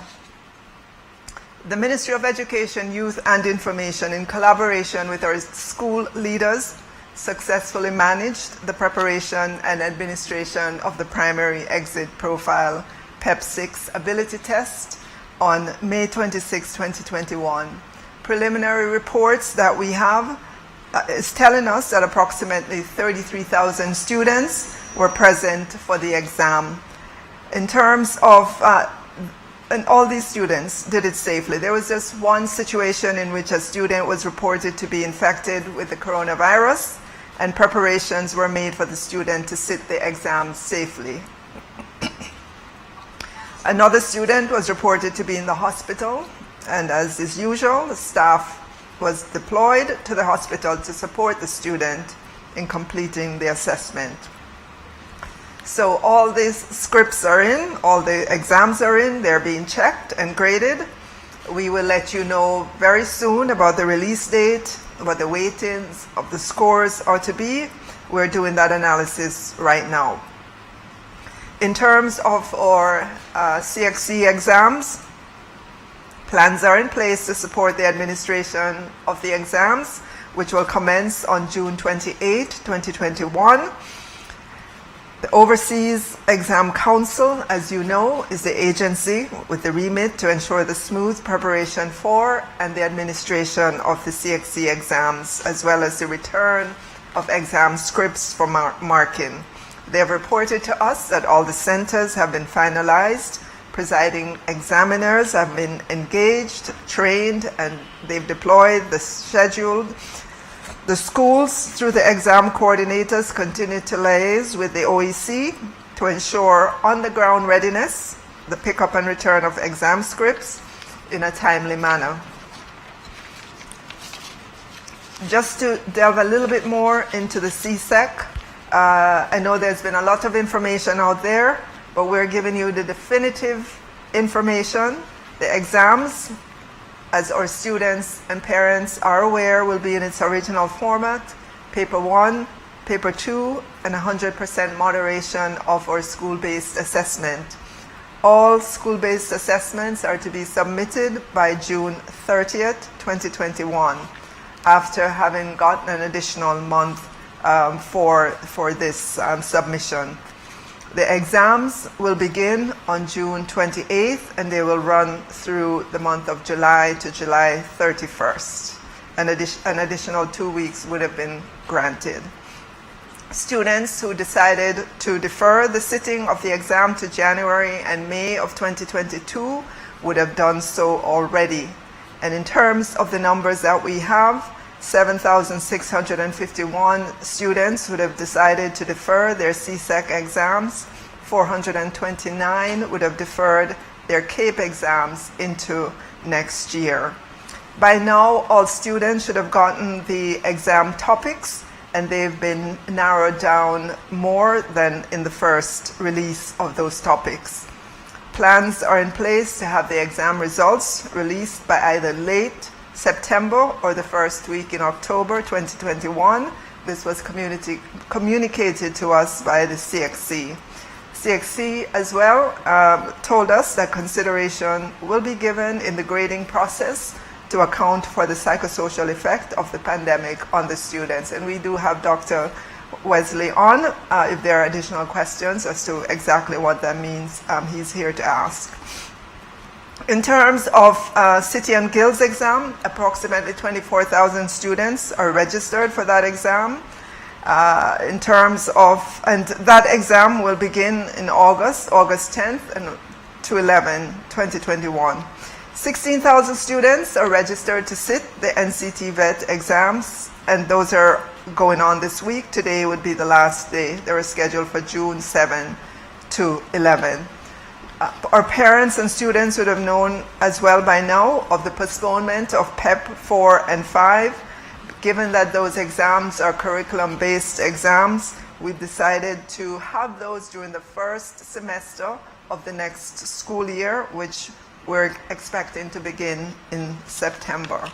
The Ministry of Education, Youth and Information, in collaboration with our school leaders, successfully managed the preparation and administration of the Primary Exit Profile PEP6 ability test on May 26, 2021. Preliminary reports that we have is telling us that approximately 33,000 students were present for the exam. In terms of, and all these students did it safely. There was just one situation in which a student was reported to be infected with the coronavirus, and preparations were made for the student to sit the exam safely. Another student was reported to be in the hospital, and as is usual, the staff was deployed to the hospital to support the student in completing the assessment. So all these scripts are in, all the exams are in, they're being checked and graded. We will let you know very soon about the release date, what the weightings of the scores are to be. We're doing that analysis right now. In terms of our CXC exams, plans are in place to support the administration of the exams, which will commence on June 28, 2021. The Overseas Exam Council, as you know, is the agency with the remit to ensure the smooth preparation for and the administration of the CXC exams, as well as the return of exam scripts for marking. They have reported to us that all the centers have been finalized. Presiding examiners have been engaged, trained, and they've deployed the scheduled. The schools, through the exam coordinators, continue to liaise with the OEC to ensure on-the-ground readiness, the pickup and return of exam scripts in a timely manner. Just to delve a little bit more into the CSEC, I know there's been a lot of information out there, but we're giving you the definitive information. The exams, as our students and parents are aware, will be in its original format, paper 1, paper 2, and 100% moderation of our school-based assessment. All school-based assessments are to be submitted by June 30th, 2021, after having gotten an additional month for this submission. The exams will begin on June 28th, and they will run through the month of July to July 31st. An additional 2 weeks would have been granted. Students who decided to defer the sitting of the exam to January and May of 2022 would have done so already. And in terms of the numbers that we have, 7,651 students would have decided to defer their CSEC exams. 429 would have deferred their CAPE exams into next year. By now, all students should have gotten the exam topics, and they've been narrowed down more than in the first release of those topics. Plans are in place to have the exam results released by either late September or the first week in October 2021. This was communicated to us by the CXC. CXC as well told us that consideration will be given in the grading process to account for the psychosocial effect of the pandemic on the students. And we do have Dr. Wesley on. If there are additional questions as to exactly what that means, he's here to ask. In terms of City and Guilds exam, approximately 24,000 students are registered for that exam. And that exam will begin in August 10th to 11, 2021. 16,000 students are registered to sit the NCT VET exams, and those are going on this week. Today would be the last day. They were scheduled for June 7 to 11. Our parents and students would have known as well by now of the postponement of PEP 4 and 5. Given that those exams are curriculum-based exams, we decided to have those during the first semester of the next school year, which we're expecting to begin in September.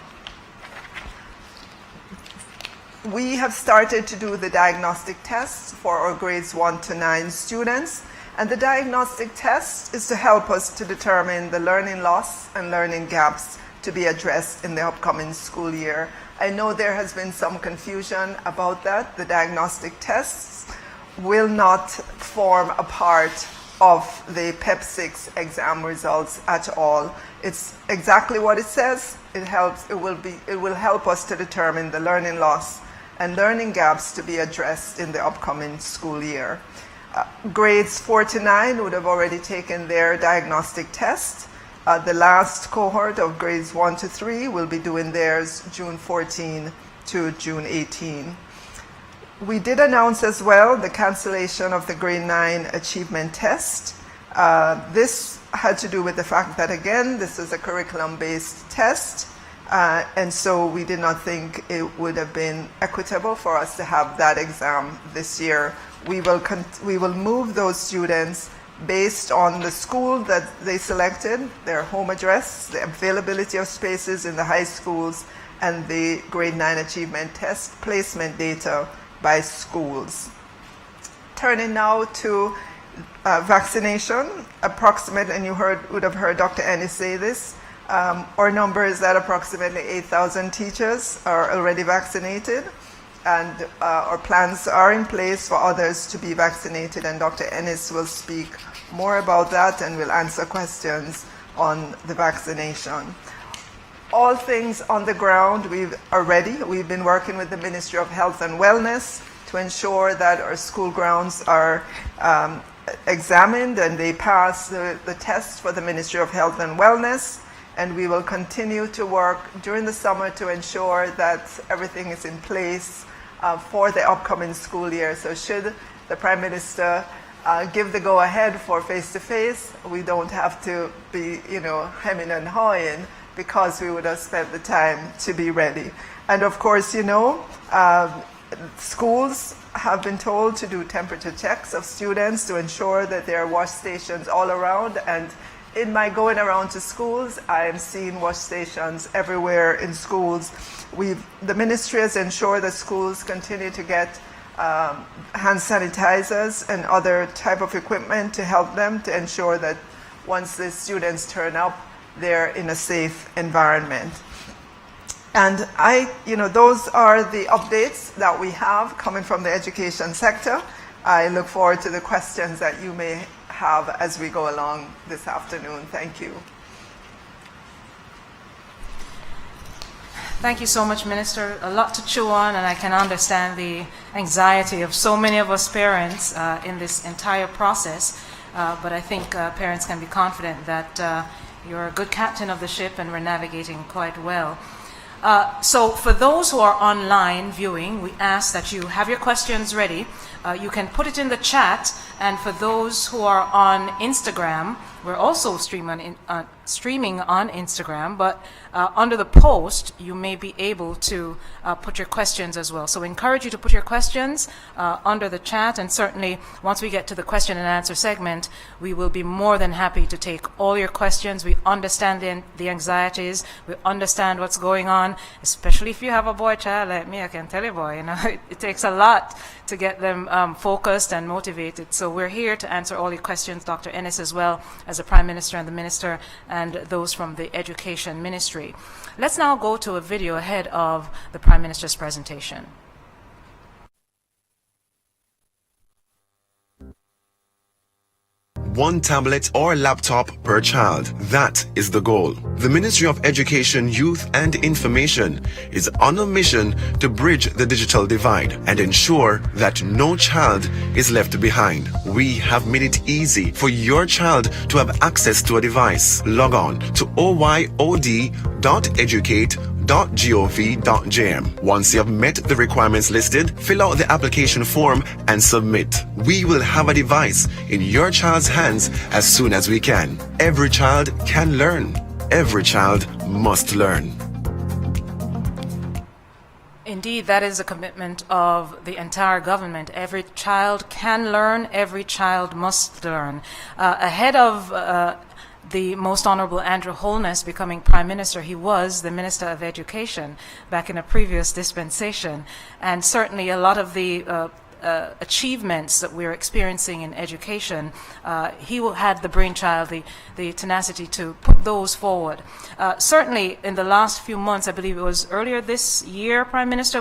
We have started to do the diagnostic tests for our grades 1 to 9 students. And the diagnostic test is to help us to determine the learning loss and learning gaps to be addressed in the upcoming school year. I know there has been some confusion about that. The diagnostic tests will not form a part of the PEP 6 exam results at all. It's exactly what it says. It will help us to determine the learning loss and learning gaps to be addressed in the upcoming school year. Grades 4 to 9 would have already taken their diagnostic test. The last cohort of grades 1 to 3 will be doing theirs June 14 to June 18. We did announce as well the cancellation of the grade 9 achievement test. This had to do with the fact that, again, this is a curriculum-based test, and so we did not think it would have been equitable for us to have that exam this year. We will move those students based on the school that they selected, their home address, the availability of spaces in the high schools, and the grade 9 achievement test placement data by schools. Turning now to vaccination, approximately, and you would have heard Dr. Ennis say this, our number is that approximately 8,000 teachers are already vaccinated, and our plans are in place for others to be vaccinated, and Dr. Ennis will speak more about that and will answer questions on the vaccination. All things on the ground are ready. We've been working with the Ministry of Health and Wellness to ensure that our school grounds are examined and they pass the test for the Ministry of Health and Wellness. And we will continue to work during the summer to ensure that everything is in place for the upcoming school year. So should the Prime Minister give the go-ahead for face-to-face, we don't have to be, hemming and hawing, because we would have spent the time to be ready. And of course, schools have been told to do temperature checks of students to ensure that there are wash stations all around. And in my going around to schools, I am seeing wash stations everywhere in schools. The ministry has ensured that schools continue to get hand sanitizers and other type of equipment to help them to ensure that once the students turn up, they're in a safe environment. And those are the updates that we have coming from the education sector. I look forward to the questions that you may have as we go along this afternoon. Thank you. Thank you so much, Minister. A lot to chew on, and I can understand the anxiety of so many of us parents in this entire process. But I think parents can be confident that you're a good captain of the ship and we're navigating quite well. So for those who are online viewing, we ask that you have your questions ready. You can put it in the chat, and for those who are on Instagram, we're also streaming on Instagram, but under the post, you may be able to put your questions as well. So we encourage you to put your questions under the chat, and certainly once we get to the question and answer segment, we will be more than happy to take all your questions. We understand the anxieties, we understand what's going on, especially if you have a boy child like me. I can tell you, boy, it takes a lot to get them focused and motivated. So we're here to answer all your questions, Dr. Ennis, as well as the Prime Minister and the Minister and those from the Education Ministry. Let's now go to a video ahead of the Prime Minister's presentation. One tablet or laptop per child. That is the goal. The Ministry of Education, Youth and Information is on a mission to bridge the digital divide and ensure that no child is left behind. We have made it easy for your child to have access to a device. Log on to oyod.educate.gov.jm. Once you have met the requirements listed, fill out the application form and submit. We will have a device in your child's hands as soon as we can. Every child can learn. Every child must learn. Indeed, that is a commitment of the entire government. Every child can learn, every child must learn. Ahead of the Most Honorable Andrew Holness becoming Prime Minister, he was the Minister of Education back in a previous dispensation. And certainly a lot of the achievements that we're experiencing in education, he had the brainchild, the tenacity to put those forward. Certainly in the last few months, I believe it was earlier this year, Prime Minister,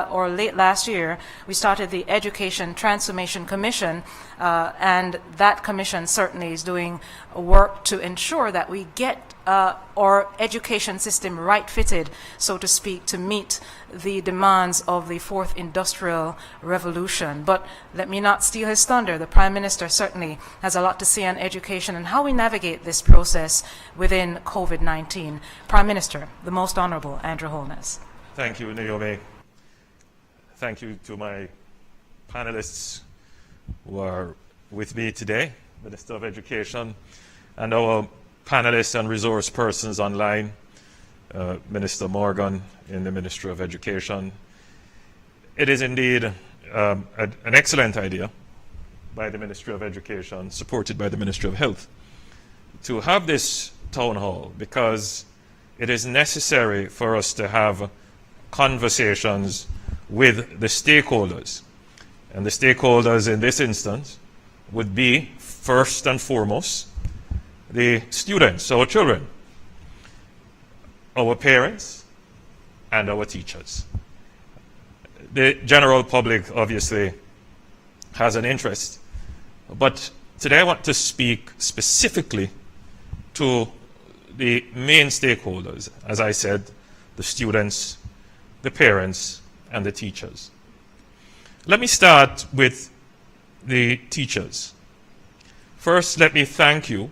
or late last year, we started the Education Transformation Commission, and that commission certainly is doing work to ensure that we get our education system right-fitted, so to speak, to meet the demands of the fourth industrial revolution. But let me not steal his thunder. The Prime Minister certainly has a lot to say on education and how we navigate this process within COVID-19. Prime Minister, the Most Honorable Andrew Holness. Thank you, Naomi. Thank you to my panelists who are with me today, Minister of Education, and our panelists and resource persons online, Minister Morgan in the Ministry of Education. It is indeed an excellent idea by the Ministry of Education, supported by the Ministry of Health, to have this town hall, because it is necessary for us to have conversations with the stakeholders. And the stakeholders in this instance would be, first and foremost, the students, our children, our parents, and our teachers. The general public obviously has an interest, but today I want to speak specifically to the main stakeholders, as I said, the students, the parents, and the teachers. Let me start with the teachers. First, let me thank you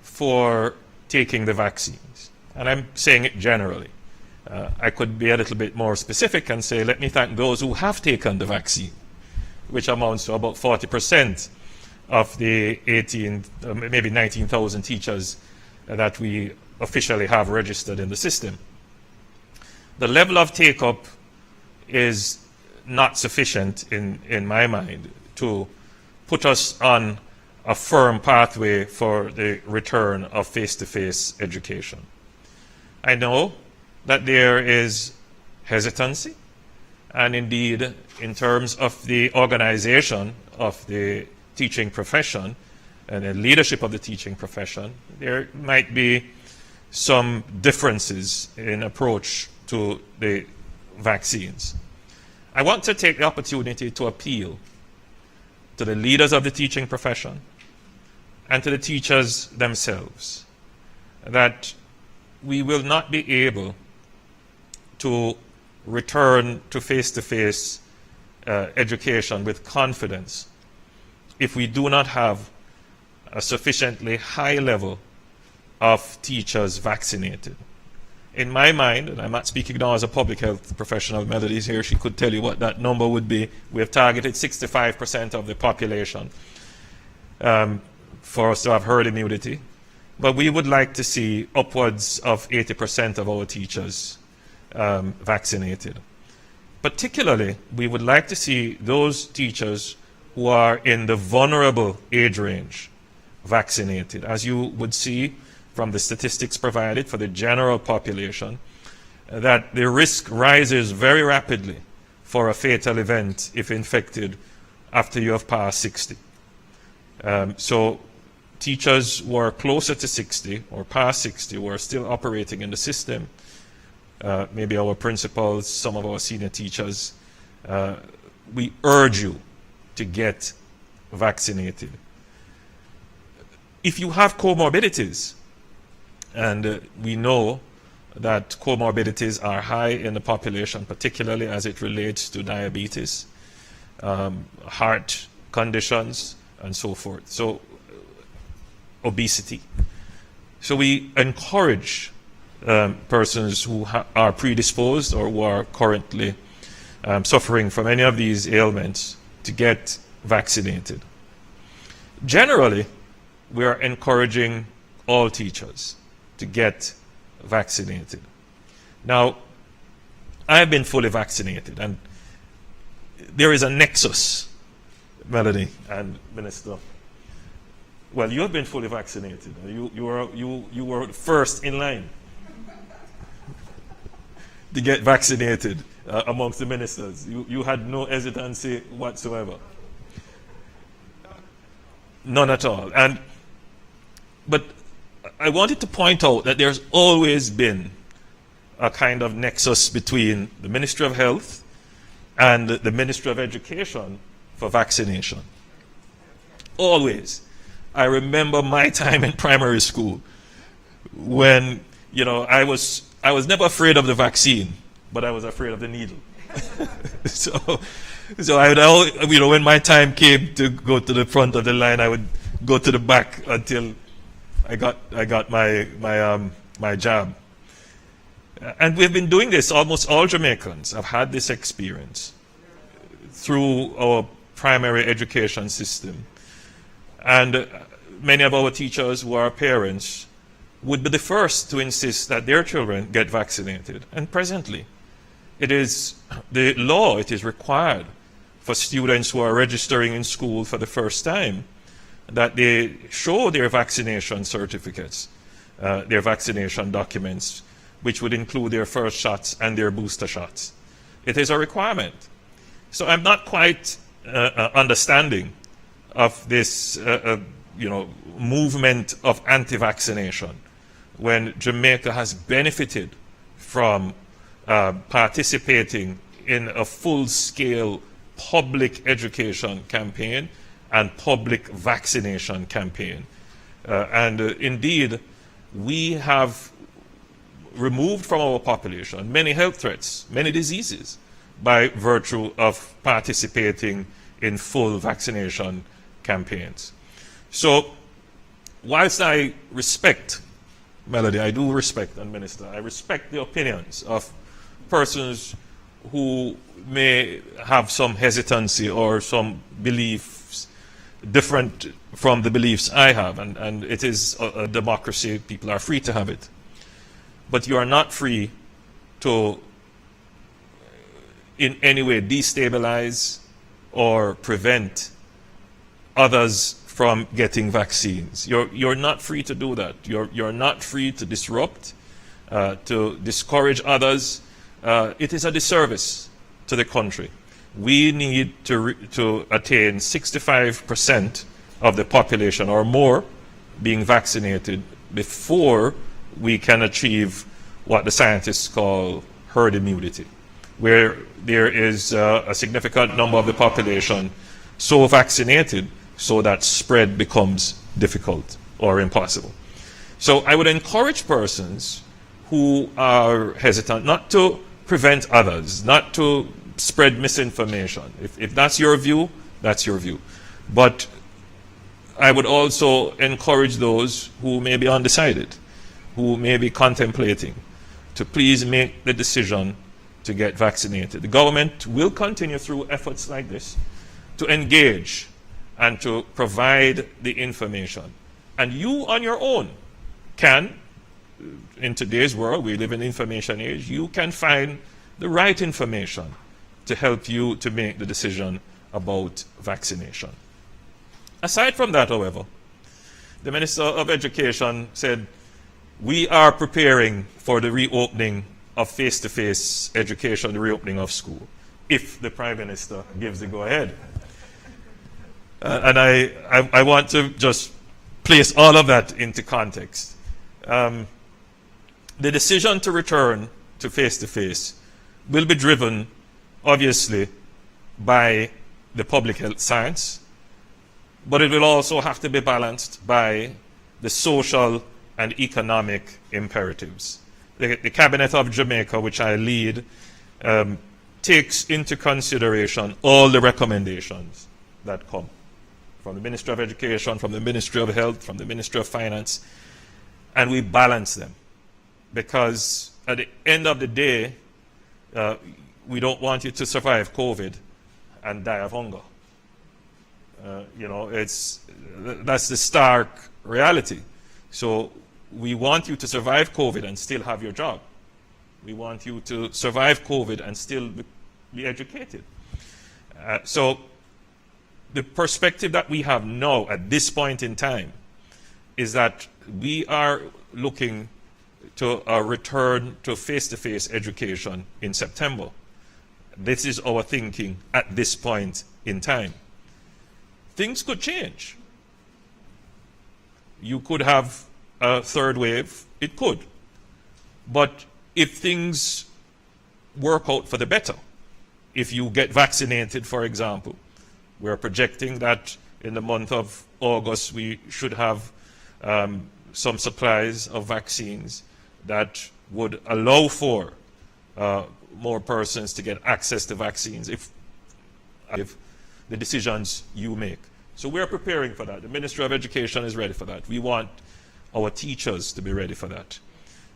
for taking the vaccines. And I'm saying it generally. I could be a little bit more specific and say, let me thank those who have taken the vaccine, which amounts to about 40% of the maybe 19,000 teachers that we officially have registered in the system. The level of take-up is not sufficient in my mind to put us on a firm pathway for the return of face-to-face education. I know that there is hesitancy, and indeed, in terms of the organization of the teaching profession and the leadership of the teaching profession, there might be some differences in approach to the vaccines. I want to take the opportunity to appeal to the leaders of the teaching profession and to the teachers themselves that we will not be able to return to face-to-face education with confidence if we do not have a sufficiently high level of teachers vaccinated. in my mind, and I'm not speaking now as a public health professional, Melody's here, she could tell you what that number would be. We have targeted 65% of the population for us to have herd immunity. But we would like to see upwards of 80% of our teachers vaccinated. Particularly, we would like to see those teachers who are in the vulnerable age range vaccinated. As you would see from the statistics provided for the general population, that the risk rises very rapidly for a fatal event if infected after you have passed 60. So teachers who are closer to 60 or past 60 who are still operating in the system, maybe our principals, some of our senior teachers, we urge you to get vaccinated. If you have comorbidities, and we know that comorbidities are high in the population, particularly as it relates to diabetes, heart conditions, and so forth. So, obesity. So we encourage persons who are predisposed or who are currently suffering from any of these ailments to get vaccinated. Generally, we are encouraging all teachers to get vaccinated. Now, I have been fully vaccinated, and there is a nexus, Melody and Minister. Well, you have been fully vaccinated. You were first in line to get vaccinated amongst the ministers. You had no hesitancy whatsoever. None at all. But I wanted to point out that there's always been a kind of nexus between the Ministry of Health and the Ministry of Education for vaccination. Always. I remember my time in primary school when, you know, I was never afraid of the vaccine, but I was afraid of the needle. So I would, you know, when my time came to go to the front of the line, I would go to the back until I got my jab. And we've been doing this. Almost all Jamaicans have had this experience through our primary education system. And many of our teachers who are parents would be the first to insist that their children get vaccinated. And presently, it is the law, it is required for students who are registering in school for the first time that they show their vaccination certificates, their vaccination documents, which would include their first shots and their booster shots. It is a requirement. So I'm not quite understanding of this movement of anti-vaccination when Jamaica has benefited from participating in a full-scale public education campaign and public vaccination campaign. Indeed, we have removed from our population many health threats, many diseases, by virtue of participating in full vaccination campaigns. So, whilst I respect, Melody, I do respect, and Minister, I respect the opinions of persons who may have some hesitancy or some beliefs different from the beliefs I have, and it is a democracy, people are free to have it. But you are not free to in any way destabilize or prevent others from getting vaccines. You're not free to do that. You're not free to disrupt, to discourage others. It is a disservice to the country. We need to attain 65% of the population or more being vaccinated before we can achieve what the scientists call herd immunity, where there is a significant number of the population so vaccinated so that spread becomes difficult or impossible. So I would encourage persons who are hesitant not to prevent others, not to spread misinformation. If that's your view, that's your view. But I would also encourage those who may be undecided, who may be contemplating, to please make the decision to get vaccinated. The government will continue through efforts like this to engage and to provide the information. And you on your own can, in today's world, we live in the information age, you can find the right information to help you to make the decision about vaccination. Aside from that, however, the Minister of Education said, we are preparing for the reopening of face-to-face education, the reopening of school, if the Prime Minister gives the go-ahead. And I want to just place all of that into context. The decision to return to face-to-face will be driven, obviously, by the public health science, but it will also have to be balanced by the social and economic imperatives. The Cabinet of Jamaica, which I lead, takes into consideration all the recommendations that come from the Ministry of Education, from the Ministry of Health, from the Ministry of Finance, and we balance them. Because at the end of the day, we don't want you to survive COVID and die of hunger. You know, that's the stark reality. So we want you to survive COVID and still have your job. We want you to survive COVID and still be educated. So the perspective that we have now at this point in time is that we are looking to a return to face-to-face education in September. This is our thinking at this point in time. Things could change. You could have a third wave. It could. But if things work out for the better, if you get vaccinated, for example, we're projecting that in the month of August we should have some supplies of vaccines that would allow for more persons to get access to vaccines if the decisions you make. So we're preparing for that. The Ministry of Education is ready for that. We want our teachers to be ready for that.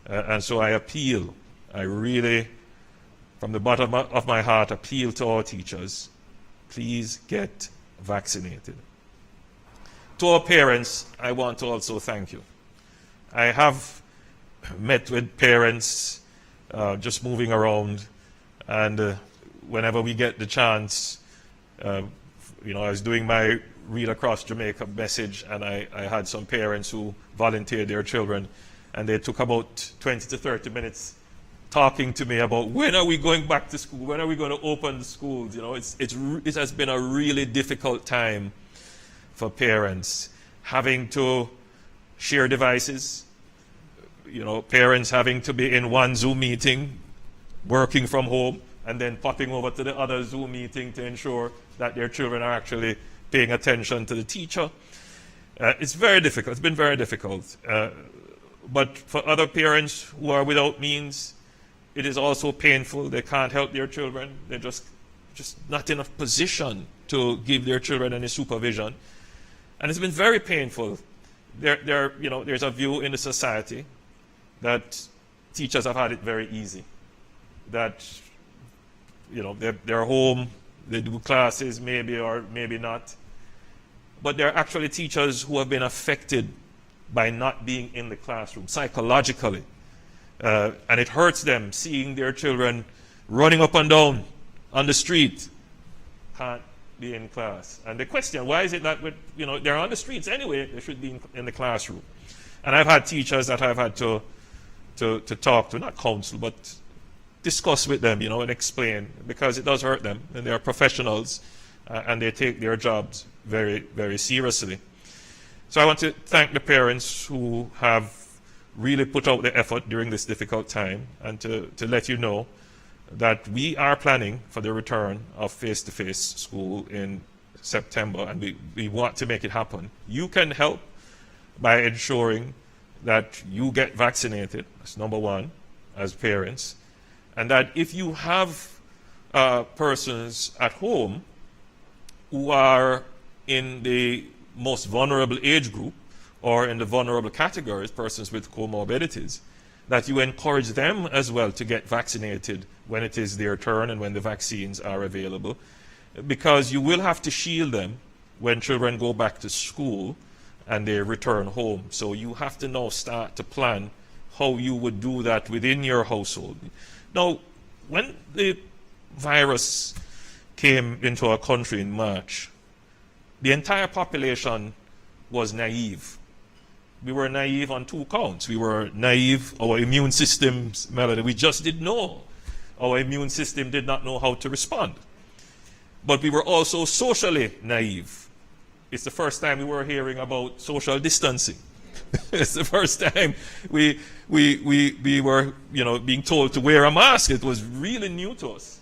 And so I appeal, I really, from the bottom of my heart, appeal to our teachers, please get vaccinated. To our parents, I want to also thank you. I have met with parents just moving around, and whenever we get the chance, you know, I was doing my Read Across Jamaica message, and I had some parents who volunteered their children, and they took about 20 to 30 minutes talking to me about when are we going back to school, when are we going to open the schools. You know, it has been a really difficult time for parents, having to share devices, you know, parents having to be in one Zoom meeting, working from home, and then popping over to the other Zoom meeting to ensure that their children are actually paying attention to the teacher. It's very difficult. It's been very difficult. But for other parents who are without means, it is also painful. They can't help their children. They're just not in a position to give their children any supervision. And it's been very painful. You know, there's a view in the society that teachers have had it very easy. That, you know, they're home, they do classes maybe or maybe not. But there are actually teachers who have been affected by not being in the classroom psychologically. And it hurts them seeing their children running up and down on the street, can't be in class. And the question, why is it that, you know, they're on the streets anyway, they should be in the classroom. And I've had teachers that I've had to talk to, not counsel, but discuss with them, you know, and explain, because it does hurt them, and they are professionals, and they take their jobs very, very seriously. So I want to thank the parents who have really put out the effort during this difficult time, and to let you know that we are planning for the return of face-to-face school in September, and we want to make it happen. You can help by ensuring that you get vaccinated, that's number one, as parents, and that if you have persons at home who are in the most vulnerable age group or in the vulnerable categories, persons with comorbidities, that you encourage them as well to get vaccinated when it is their turn and when the vaccines are available, because you will have to shield them when children go back to school and they return home. So you have to now start to plan how you would do that within your household. Now, when the virus came into our country in March, the entire population was naive. We were naive on two counts. We were naive, our immune systems, Melody, we just didn't know. Our immune system did not know how to respond. But we were also socially naive. It's the first time we were hearing about social distancing. It's the first time we were, being told to wear a mask. It was really new to us.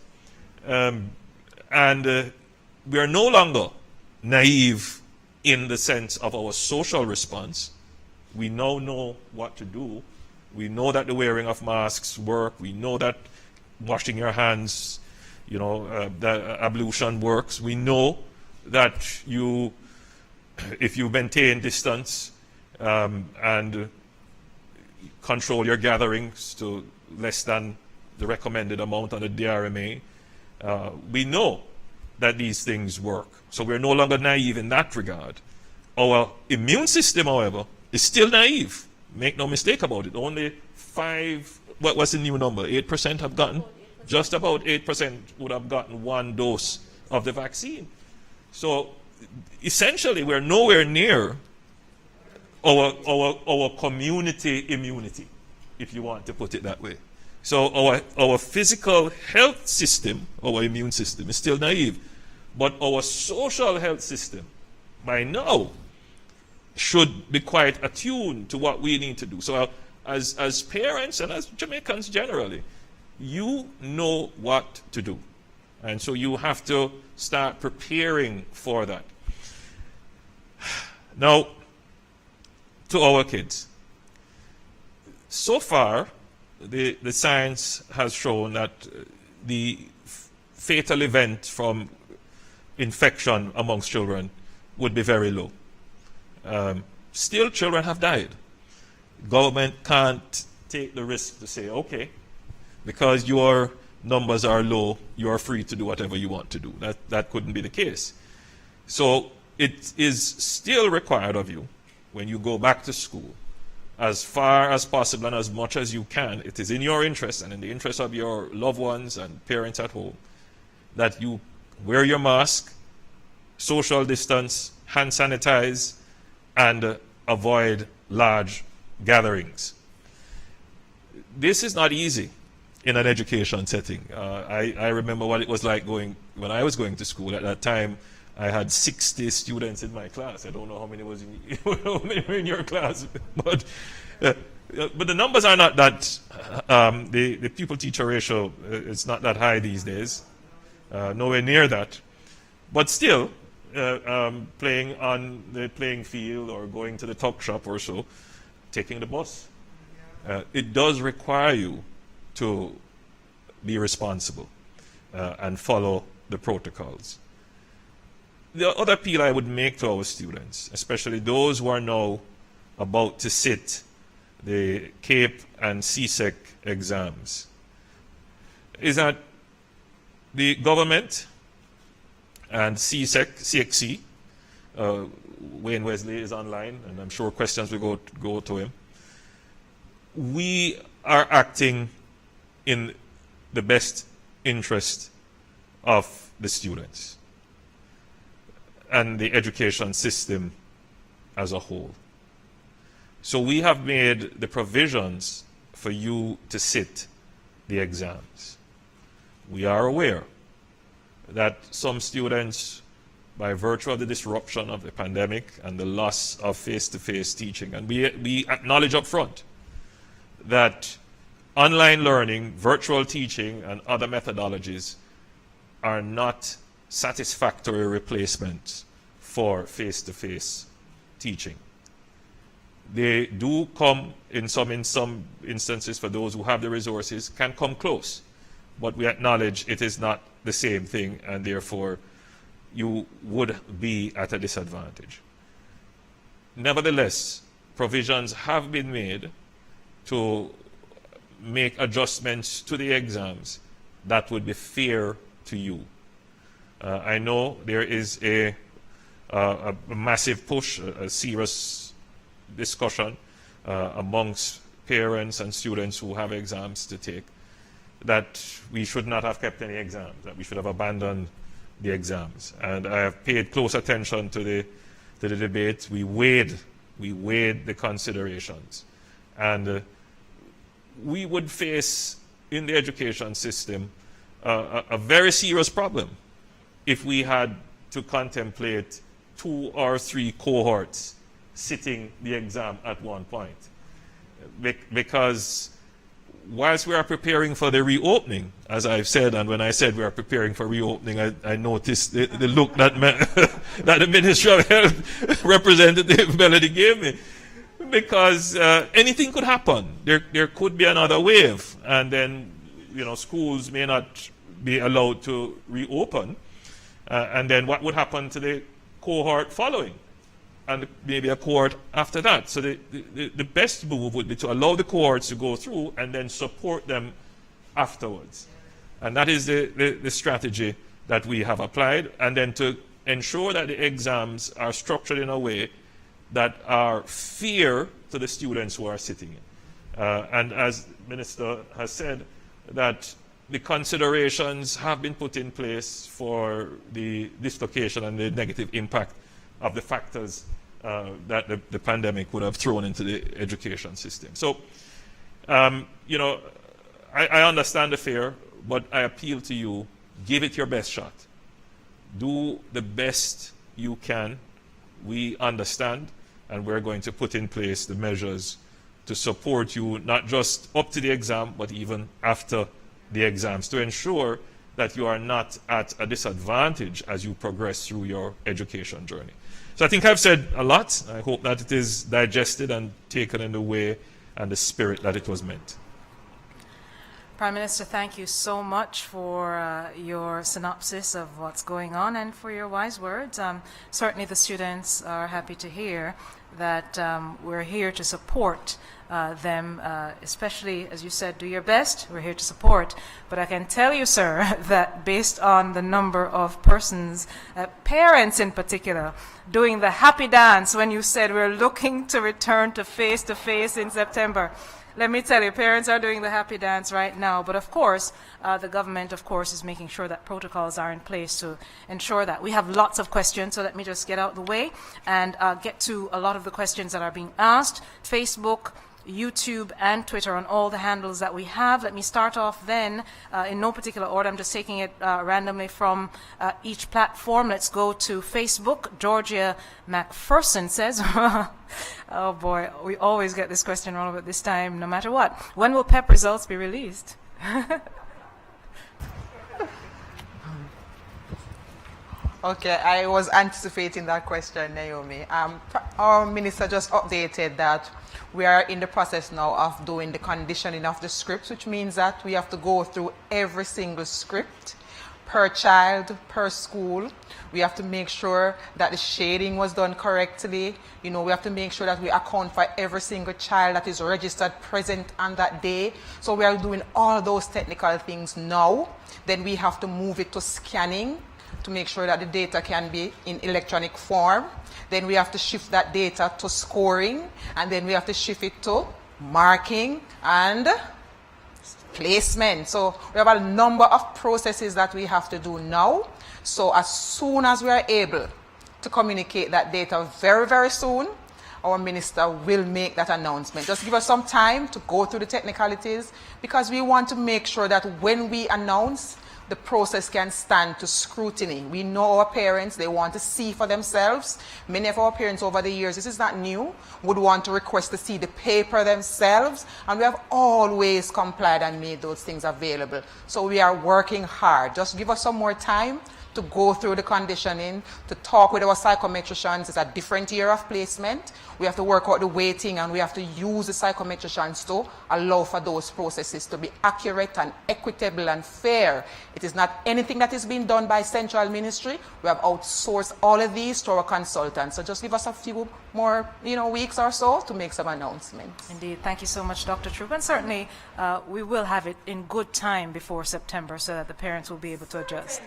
And we are no longer naive in the sense of our social response. We now know what to do. We know that the wearing of masks work. We know that washing your hands, that ablution works. We know that if you maintain distance and control your gatherings to less than the recommended amount on the DRMA, we know that these things work. So we're no longer naive in that regard. Our immune system, however, is still naive. Make no mistake about it. Only what's the new number? 8% have gotten? Just about 8% would have gotten one dose of the vaccine. So essentially, we're nowhere near our community immunity, if you want to put it that way. So our physical health system, our immune system, is still naive. But our social health system, by now, should be quite attuned to what we need to do. So as parents and as Jamaicans generally, you know what to do. And so you have to start preparing for that. Now, to our kids. So far, the science has shown that the fatal event from infection amongst children would be very low. Still, children have died. Government can't take the risk to say, okay, because your numbers are low, you are free to do whatever you want to do. That couldn't be the case. So it is still required of you, when you go back to school, as far as possible and as much as you can, it is in your interest and in the interest of your loved ones and parents at home, that you wear your mask, social distance, hand sanitize, and avoid large gatherings. This is not easy in an education setting. I remember what it was like when I was going to school. At that time, I had 60 students in my class. I don't know how many was in your class, but the numbers are not that. The pupil-teacher ratio is not that high these days. Nowhere near that. But still, playing on the playing field or going to the tuck shop or so, taking the bus, it does require you to be responsible and follow the protocols. The other appeal I would make to our students, especially those who are now about to sit the CAPE and CSEC exams, is that the government and CXC, Wayne Wesley is online, and I'm sure questions will go to him. We are acting in the best interest of the students and the education system as a whole. So we have made the provisions for you to sit the exams. We are aware that some students, by virtue of the disruption of the pandemic and the loss of face-to-face teaching, and we acknowledge up front that online learning, virtual teaching, and other methodologies are not satisfactory replacements for face-to-face teaching. They do come in some instances, for those who have the resources, can come close. But we acknowledge it is not the same thing, and therefore you would be at a disadvantage. Nevertheless, provisions have been made to make adjustments to the exams that would be fair to you. I know there is a massive push, a serious discussion amongst parents and students who have exams to take, that we should not have kept any exams, that we should have abandoned the exams. And I have paid close attention to the debate. We weighed the considerations. And we would face in the education system a very serious problem if we had to contemplate 2 or 3 cohorts sitting the exam at one point. Because whilst we are preparing for the reopening, as I've said, and when I said we are preparing for reopening, I noticed the look that, that the Ministry of Health representative Melody gave me. Because anything could happen. There could be another wave, and then schools may not be allowed to reopen. And then what would happen to the cohort following? And maybe a cohort after that. So the best move would be to allow the cohorts to go through and then support them afterwards. And that is the strategy that we have applied. And then to ensure that the exams are structured in a way that are fair to the students who are sitting in. And as Minister has said, that the considerations have been put in place for the dislocation and the negative impact of the factors that the pandemic would have thrown into the education system. So, I understand the fear, but I appeal to you, give it your best shot. Do the best you can. We understand, and we're going to put in place the measures to support you, not just up to the exam, but even after the exams, to ensure that you are not at a disadvantage as you progress through your education journey. So I think I've said a lot. I hope that it is digested and taken in the way and the spirit that it was meant. Prime Minister, thank you so much for your synopsis of what's going on and for your wise words. Certainly the students are happy to hear that we're here to support them, especially, as you said, do your best. We're here to support. But I can tell you, sir, that based on the number of persons, parents in particular, doing the happy dance when you said we're looking to return to face in September, let me tell you, parents are doing the happy dance right now. But of course, the government, of course, is making sure that protocols are in place to ensure that. We have lots of questions, so let me just get out of the way and get to a lot of the questions that are being asked. Facebook, YouTube, and Twitter on all the handles that we have. Let me start off then, in no particular order. I'm just taking it randomly from each platform. Let's go to Facebook. Georgia McPherson says, oh boy, we always get this question wrong about this time, no matter what. When will PEP results be released? Okay, I was anticipating that question, Naomi. Our minister just updated that we are in the process now of doing the conditioning of the scripts, which means that we have to go through every single script per child, per school. We have to make sure that the shading was done correctly. We have to make sure that we account for every single child that is registered present on that day. So we are doing all those technical things now. Then we have to move it to scanning to make sure that the data can be in electronic form. Then we have to shift that data to scoring, and then we have to shift it to marking and placement. So we have a number of processes that we have to do now. So as soon as we are able to communicate that data very, very soon, our minister will make that announcement. Just give us some time to go through the technicalities, because we want to make sure that when we announce, the process can stand to scrutiny. We know our parents, they want to see for themselves. Many of our parents over the years, this is not new, would want to request to see the paper themselves, and we have always complied and made those things available. So we are working hard. Just give us some more time to go through the conditioning, to talk with our psychometricians. It's a different year of placement. We have to work out the weighting, and we have to use the psychometricians to allow for those processes to be accurate and equitable and fair. It is not anything that is being done by central ministry. We have outsourced all of these to our consultants. So just give us a few more weeks or so to make some announcements. Indeed. Thank you so much, Dr. Troop. And certainly we will have it in good time before September so that the parents will be able to adjust.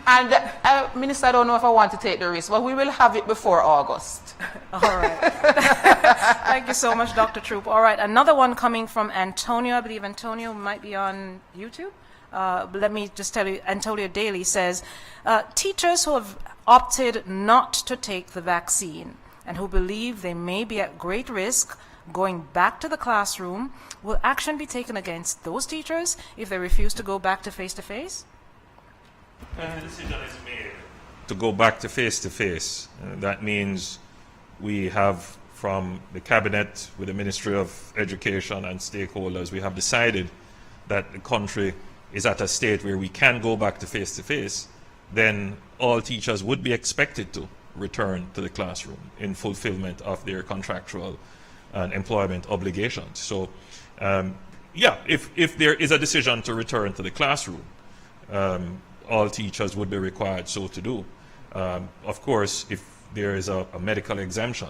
And Minister, I don't know if I want to take the risk, but we will have it before August. All right. Thank you so much, Dr. Troop. All right, another one coming from Antonio. I believe Antonio might be on YouTube. Let me just tell you, Antonio Daly says, teachers who have opted not to take the vaccine and who believe they may be at great risk going back to the classroom, will action be taken against those teachers if they refuse to go back to face-to-face? The decision is made to go back to face-to-face. That means we have, from the Cabinet with the Ministry of Education and stakeholders, we have decided that the country is at a state where we can go back to face-to-face. Then all teachers would be expected to return to the classroom in fulfillment of their contractual and employment obligations. So, if there is a decision to return to the classroom, all teachers would be required so to do. Of course, if there is a medical exemption,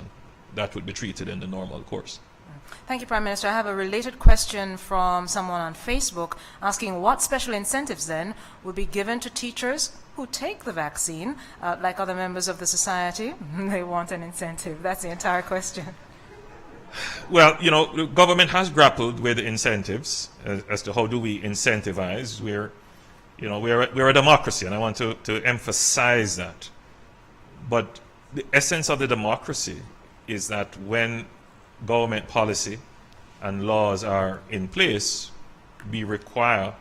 that would be treated in the normal course. Thank you, Prime Minister. I have a related question from someone on Facebook asking what special incentives then will be given to teachers who take the vaccine, like other members of the society. They want an incentive. That's the entire question. Well, the government has grappled with incentives as to how do we incentivize. We're a democracy, and I want to emphasize that. But the essence of the democracy is that when government policy and laws are in place, we require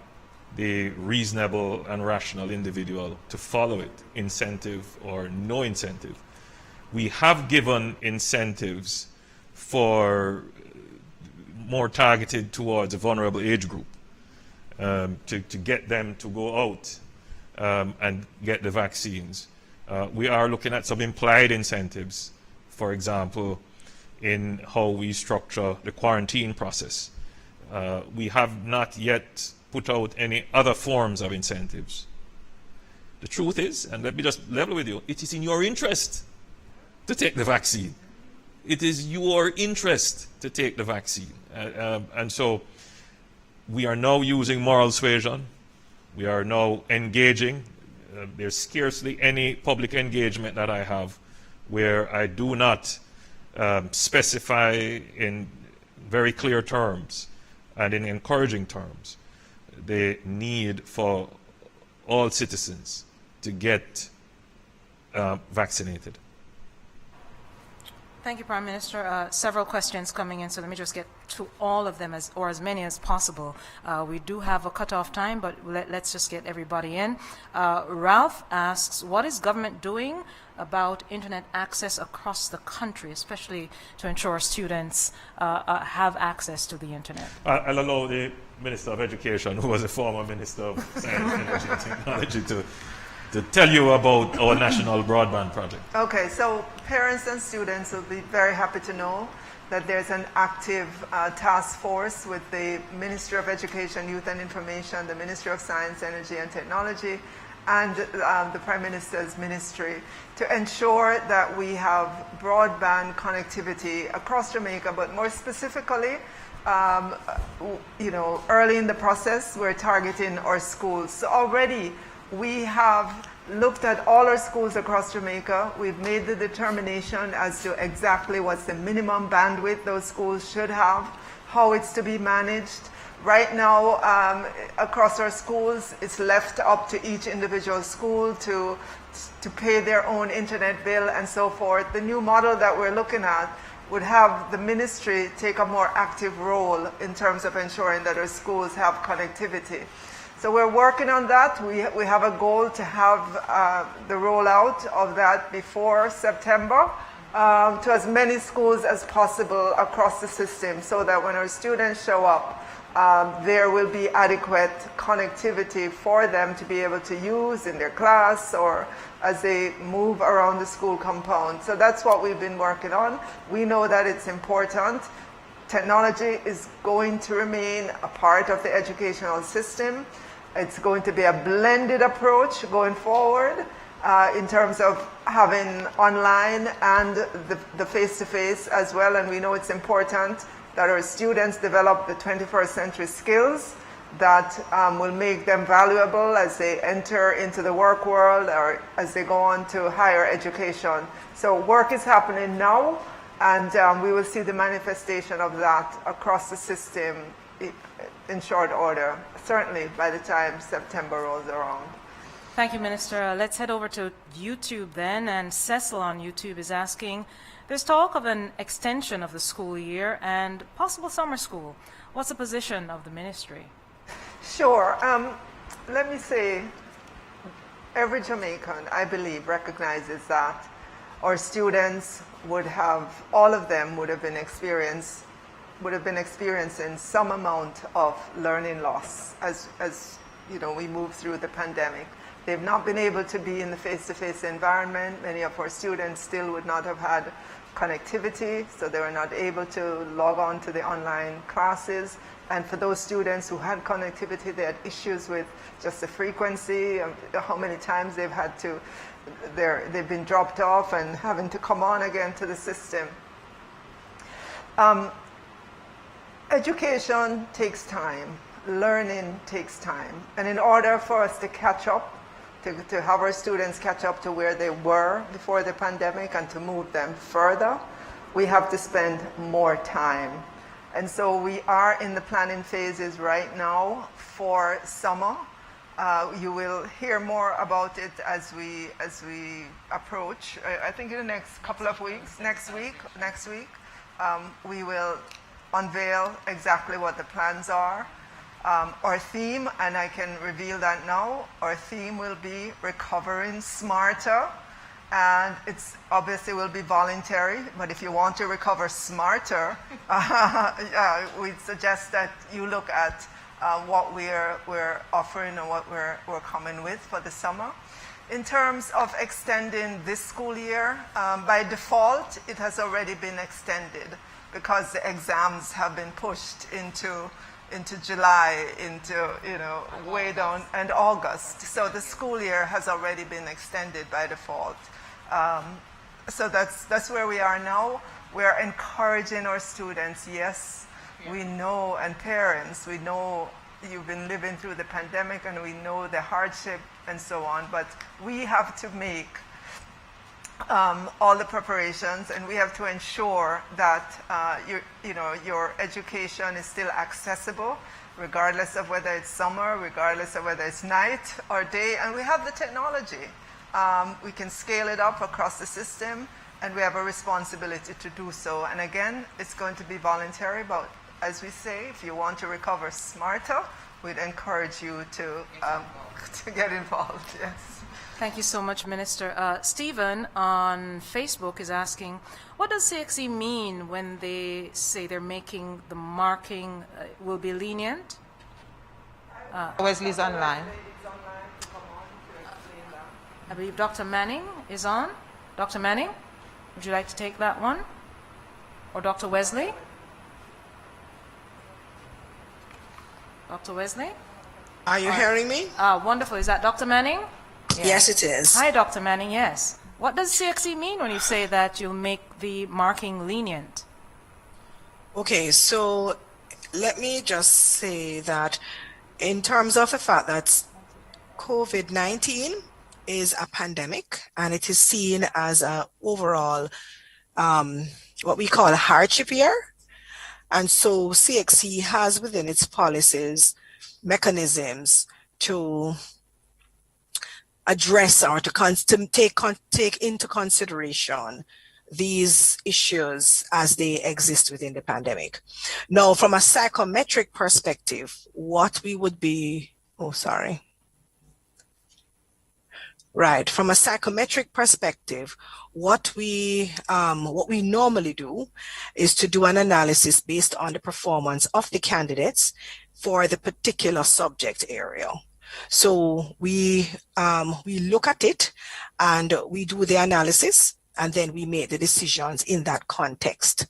the reasonable and rational individual to follow it, incentive or no incentive. We have given incentives for more targeted towards a vulnerable age group, to get them to go out and get the vaccines. We are looking at some implied incentives, for example, in how we structure the quarantine process. We have not yet put out any other forms of incentives. The truth is, and let me just level with you, it is in your interest to take the vaccine. It is your interest to take the vaccine. And so we are now using moral suasion. We are now engaging. There's scarcely any public engagement that I have where I do not specify in very clear terms and in encouraging terms the need for all citizens to get vaccinated. Thank you, Prime Minister. Several questions coming in, so let me just get to all of them, or as many as possible. We do have a cutoff time, but let's just get everybody in. Ralph asks, what is government doing about internet access across the country, especially to ensure students have access to the internet? I'll allow the Minister of Education, who was a former Minister of Science, Energy and Technology, to tell you about our national broadband project. Okay, so parents and students will be very happy to know that there's an active task force with the Ministry of Education, Youth and Information, the Ministry of Science, Energy and Technology, and the Prime Minister's ministry to ensure that we have broadband connectivity across Jamaica, but more specifically, early in the process, we're targeting our schools. So already we have looked at all our schools across Jamaica. We've made the determination as to exactly what's the minimum bandwidth those schools should have, how it's to be managed. Right now, across our schools, it's left up to each individual school to pay their own internet bill and so forth. The new model that we're looking at would have the ministry take a more active role in terms of ensuring that our schools have connectivity. So we're working on that. We have a goal to have the rollout of that before September. to as many schools as possible across the system so that when our students show up, there will be adequate connectivity for them to be able to use in their class or as they move around the school compound. So that's what we've been working on. We know that it's important. Technology is going to remain a part of the educational system. It's going to be a blended approach going forward in terms of having online and the face-to-face as well. And we know it's important that our students develop the 21st century skills that will make them valuable as they enter into the work world or as they go on to higher education. So work is happening now, and we will see the manifestation of that across the system in short order, certainly by the time September rolls around. Thank you, Minister. Let's head over to YouTube then, and Cecil on YouTube is asking, there's talk of an extension of the school year and possible summer school. What's the position of the ministry? Sure. Let me say, every Jamaican, I believe, recognizes that our students would have, all of them would have been experiencing some amount of learning loss as you know, we move through the pandemic. They've not been able to be in the face-to-face environment. Many of our students still would not have had connectivity, so they were not able to log on to the online classes. And for those students who had connectivity, they had issues with just the frequency, how many times they've had to, they've been dropped off and having to come on again to the system. Education takes time. Learning takes time. And in order for us to catch up, to have our students catch up to where they were before the pandemic and to move them further, we have to spend more time. And so we are in the planning phases right now for summer. You will hear more about it as we approach. I think in the next couple of weeks, next week, we will unveil exactly what the plans are. Our theme, and I can reveal that now, our theme will be recovering smarter, and it's obviously will be voluntary, but if you want to recover smarter, we'd suggest that you look at what we're offering and what we're coming with for the summer. In terms of extending this school year, by default, it has already been extended because the exams have been pushed into July, into way down, and August. So the school year has already been extended by default. So that's where we are now. We're encouraging our students. Yes, we know, and parents, we know you've been living through the pandemic, and we know the hardship and so on. But we have to make all the preparations, and we have to ensure that your education is still accessible, regardless of whether it's summer, regardless of whether it's night or day. And we have the technology. We can scale it up across the system, and we have a responsibility to do so. And again, it's going to be voluntary, but as we say, if you want to recover smarter, we'd encourage you to get involved. Yes. Thank you so much, Minister. Stephen on Facebook is asking, what does CXC mean when they say they're making the marking will be lenient? Wesley's online. I believe Dr. Manning is on. Dr. Manning, would you like to take that one? Or Dr. Wesley? Dr. Wesley? Are you hearing me? Wonderful. Is that Dr. Manning? Yes, it is. Hi, Dr. Manning, yes. What does CXC mean when you say that you'll make the marking lenient? Okay, so let me just say that in terms of the fact that COVID-19 is a pandemic, and it is seen as a overall what we call a hardship year. And so CXC has within its policies mechanisms to address or to take into consideration these issues as they exist within the pandemic. Now, from a psychometric perspective, what we would be, Right. From a psychometric perspective, what we normally do is to do an analysis based on the performance of the candidates for the particular subject area. So we look at it and we do the analysis, and then we make the decisions in that context.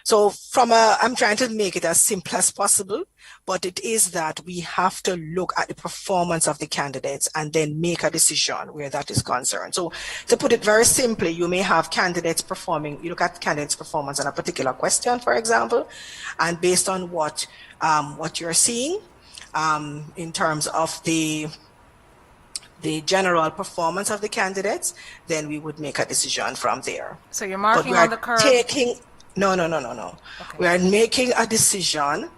So I'm trying to make it as simple as possible, but it is that we have to look at the performance of the candidates and then make a decision where that is concerned. So to put it very simply, you may have candidates performing, you look at candidates' performance on a particular question, for example, and based on what you're seeing in terms of the general performance of the candidates, then we would make a decision from there. So you're marking on the curve? No. Okay. We are making a decision.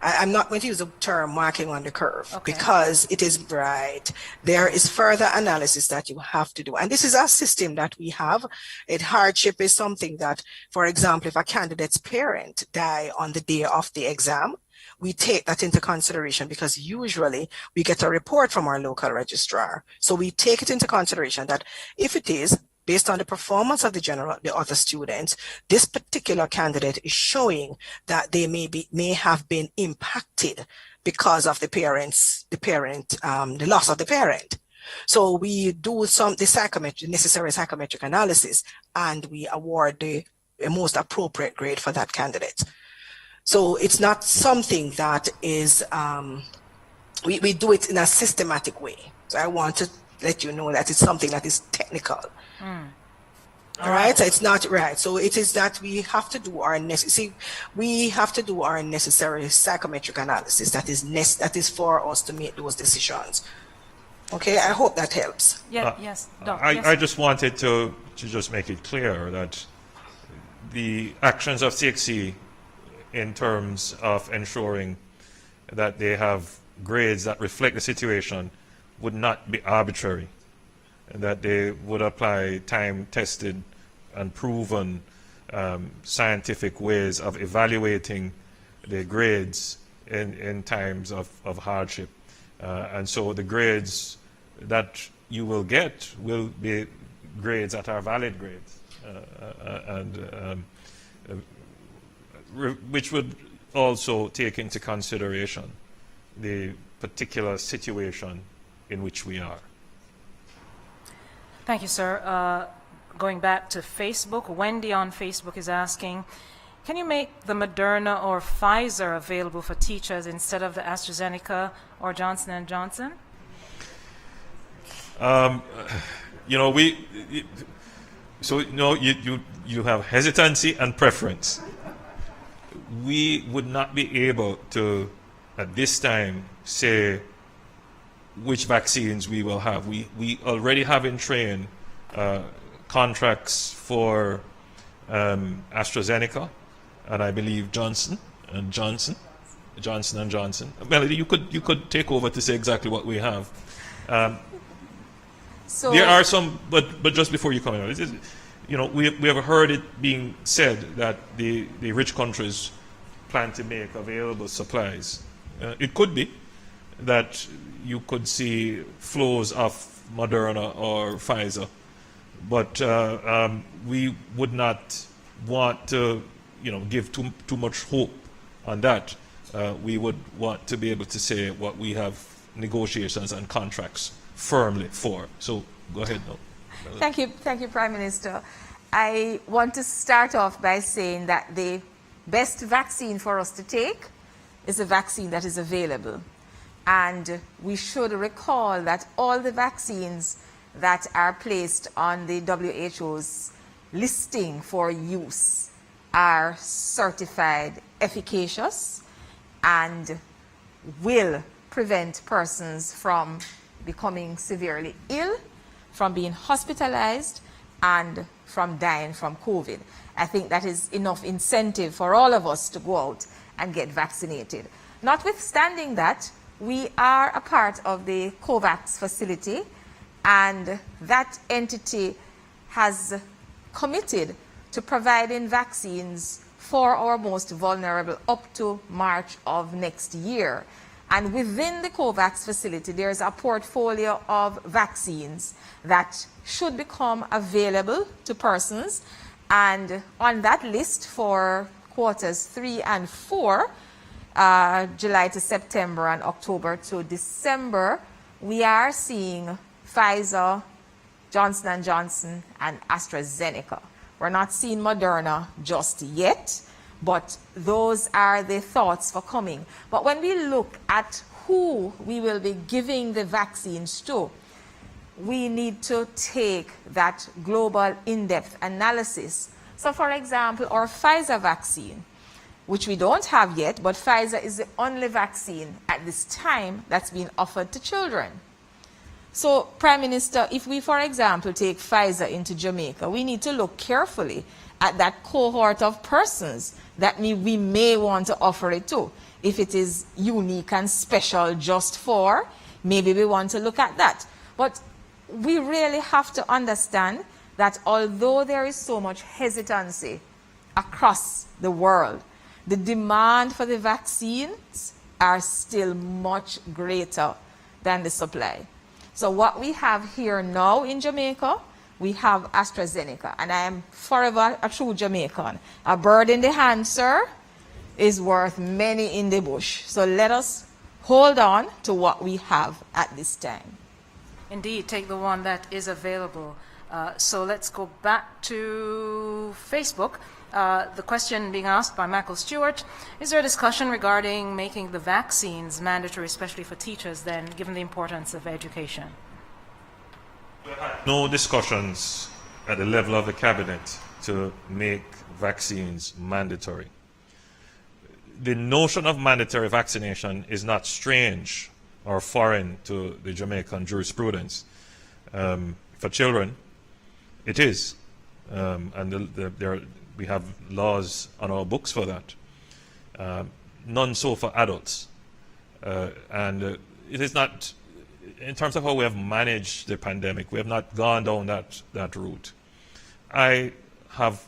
I'm not going to use the term marking on the curve because it is right. There is further analysis that you have to do. And this is a system that we have. Hardship is something that, for example, if a candidate's parent die on the day of the exam, we take that into consideration because usually we get a report from our local registrar. So we take it into consideration that if it is based on the performance of the other students, this particular candidate is showing that they may have been impacted because of the loss of the parent. So we do the necessary psychometric analysis, and we award the most appropriate grade for that candidate. So it's not something that is, we do it in a systematic way. So I want to let you know that it's something that is technical. All right, so it's not right. So it is that we have to do our necessary psychometric analysis that is for us to make those decisions. Okay, I hope that helps. Yes, Doc. I just wanted to just make it clear that the actions of CXC in terms of ensuring that they have grades that reflect the situation would not be arbitrary, and that they would apply time-tested and proven scientific ways of evaluating the grades in times of hardship. And so the grades that you will get will be grades that are valid grades, which would also take into consideration the particular situation in which we are. Thank you, sir. Going back to Facebook, Wendy on Facebook is asking, can you make the Moderna or Pfizer available for teachers instead of the AstraZeneca or Johnson & Johnson? You have hesitancy and preference. We would not be able to, at this time, say which vaccines we will have. We already have in train contracts for AstraZeneca, and I believe Johnson & Johnson. Melody, you could take over to say exactly what we have. There are some, but just before you come in, we have heard it being said that the rich countries plan to make available supplies. It could be that you could see flows of Moderna or Pfizer, but we would not want to, give too much hope on that. We would want to be able to say what we have negotiations and contracts firmly for. So go ahead now. Thank you, Prime Minister. I want to start off by saying that the best vaccine for us to take is a vaccine that is available. And we should recall that all the vaccines that are placed on the WHO's listing for use are certified efficacious and will prevent persons from becoming severely ill, from being hospitalized, and from dying from COVID. I think that is enough incentive for all of us to go out and get vaccinated. Notwithstanding that, we are a part of the COVAX facility, and that entity has committed to providing vaccines for our most vulnerable up to March of next year. And within the COVAX facility, there's a portfolio of vaccines that should become available to persons. And on that list for quarters 3 and 4, July to September and October to December, we are seeing Pfizer, Johnson & Johnson, and AstraZeneca. We're not seeing Moderna just yet, but those are the thoughts for coming. But when we look at who we will be giving the vaccines to, we need to take that global in-depth analysis. So for example, our Pfizer vaccine, which we don't have yet, but Pfizer is the only vaccine at this time that's being offered to children. So, Prime Minister, if we, for example, take Pfizer into Jamaica, we need to look carefully at that cohort of persons that we may want to offer it to. If it is unique and special just for, maybe we want to look at that. But we really have to understand that although there is so much hesitancy across the world, the demand for the vaccines are still much greater than the supply. So what we have here now in Jamaica, we have AstraZeneca, and I am forever a true Jamaican. A bird in the hand, sir, is worth many in the bush. So let us hold on to what we have at this time. Indeed, take the one that is available. So let's go back to Facebook. The question being asked by Michael Stewart, is there a discussion regarding making the vaccines mandatory, especially for teachers then, given the importance of education? No discussions at the level of the cabinet to make vaccines mandatory. The notion of mandatory vaccination is not strange or foreign to the Jamaican jurisprudence. For children, it is. And we have laws on our books for that. None so for adults. And it is not, in terms of how we have managed the pandemic, we have not gone down that route. I have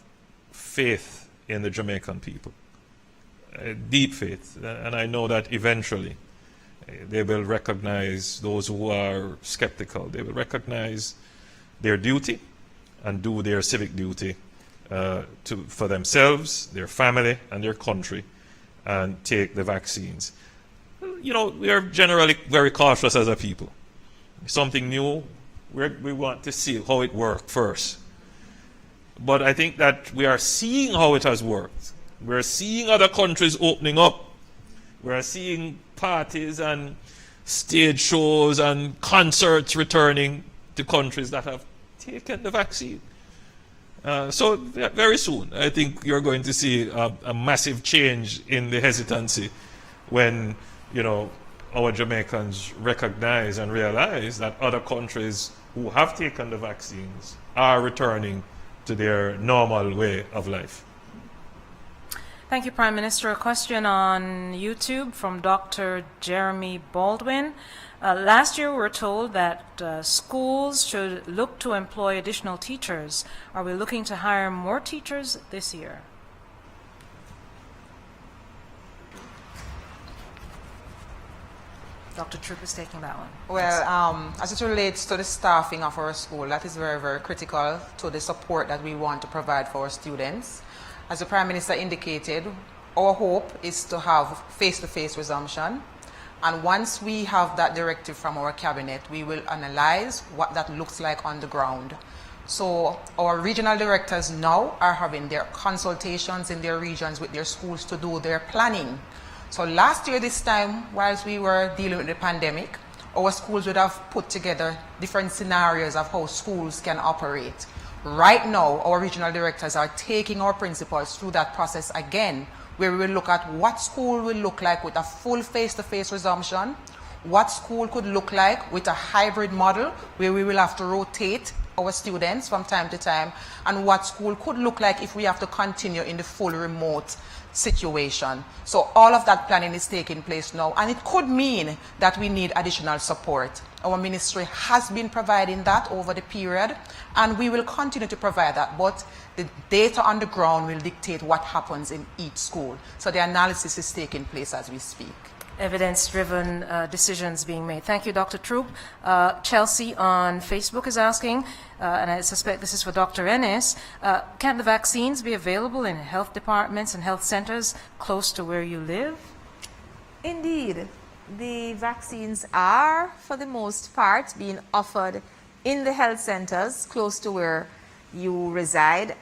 faith in the Jamaican people, deep faith, and I know that eventually they will recognize those who are skeptical. They will recognize their duty and do their civic duty for themselves, their family, and their country, and take the vaccines. You know, we are generally very cautious as a people. Something new, we want to see how it works first. But I think that we are seeing how it has worked. We're seeing other countries opening up. We're seeing parties and stage shows and concerts returning to countries that have taken the vaccine. So very soon, I think you're going to see a massive change in the hesitancy when, you know, our Jamaicans recognize and realize that other countries who have taken the vaccines are returning to their normal way of life. Thank you, Prime Minister. A question on YouTube from Dr. Jeremy Baldwin. Last year we were told that schools should look to employ additional teachers. Are we looking to hire more teachers this year? Dr. Troop is taking that one. Well, as it relates to the staffing of our school, that is very, very critical to the support that we want to provide for our students. As the Prime Minister indicated, our hope is to have face-to-face resumption. And once we have that directive from our cabinet, we will analyze what that looks like on the ground. So our regional directors now are having their consultations in their regions with their schools to do their planning. So last year this time, whilst we were dealing with the pandemic, our schools would have put together different scenarios of how schools can operate. Right now, our regional directors are taking our principals through that process again, where we will look at what school will look like with a full face-to-face resumption, what school could look like with a hybrid model where we will have to rotate our students from time to time, and what school could look like if we have to continue in the full remote situation. So all of that planning is taking place now, and it could mean that we need additional support. Our ministry has been providing that over the period, and we will continue to provide that, but the data on the ground will dictate what happens in each school. So the analysis is taking place as we speak. evidence-driven decisions being made. Thank you, Dr. Troop. Chelsea on Facebook is asking, and I suspect this is for Dr. Ennis, can the vaccines be available in health departments and health centers close to where you live? Indeed, the vaccines are, for the most part, being offered in the health centers close to where you reside.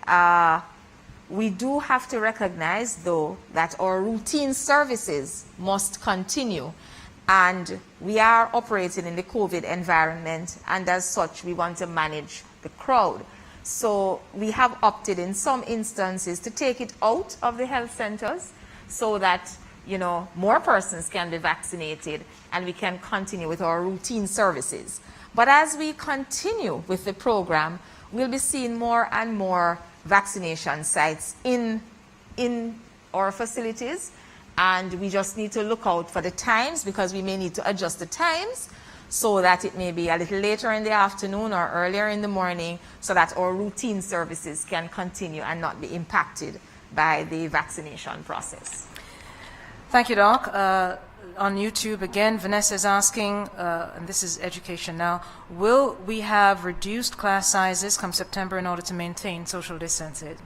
We do have to recognize, though, that our routine services must continue, and we are operating in the COVID environment, and as such, we want to manage the crowd. So we have opted in some instances to take it out of the health centers so that, you know, more persons can be vaccinated and we can continue with our routine services. But as we continue with the program, we'll be seeing more and more vaccination sites in our facilities, and we just need to look out for the times, because we may need to adjust the times so that it may be a little later in the afternoon or earlier in the morning, so that our routine services can continue and not be impacted by the vaccination process. Thank you, Doc. On YouTube, again, Vanessa is asking, and this is education now, will we have reduced class sizes come September in order to maintain social distancing? It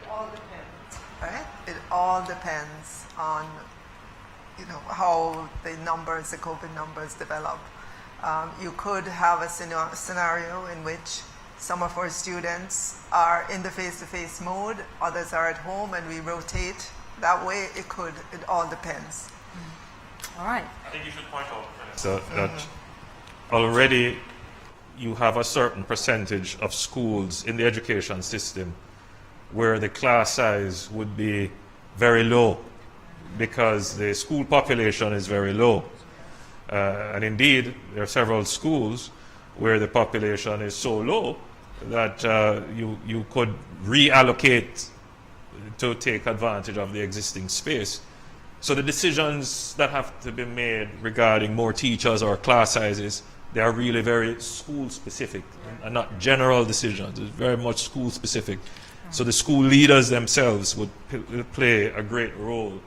all depends, right? It all depends on, you know, how the COVID numbers develop. You could have a scenario in which some of our students are in the face-to-face mode, others are at home, and we rotate. That way, it all depends. All right. I think you should point out, Vanessa, that already you have a certain percentage of schools in the education system where the class size would be very low because the school population is very low. And indeed, there are several schools where the population is so low that you could reallocate to take advantage of the existing space. So the decisions that have to be made regarding more teachers or class sizes, they are really very school specific and not general decisions. It's very much school specific. So the school leaders themselves would play a great role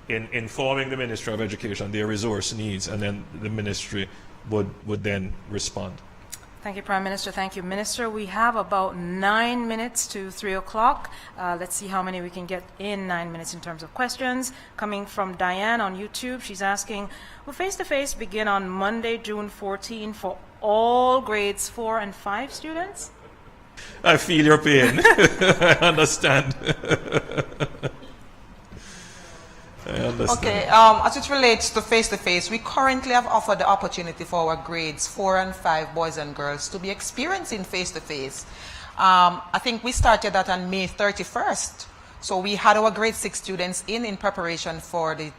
in informing the Ministry of Education their resource needs, and then the ministry would then respond. Thank you, Prime Minister. Thank you, Minister. We have about 9 minutes to 3 o'clock. Let's see how many we can get in 9 minutes in terms of questions. Coming from Diane on YouTube, she's asking, will face-to-face begin on Monday, June 14 for all grades 4 and 5 students? I feel your pain. I understand. Okay, as it relates to face-to-face, we currently have offered the opportunity for our grades 4 and 5 boys and girls to be experiencing face-to-face. I think we started that on May 31st. So we had our grade 6 students in preparation for the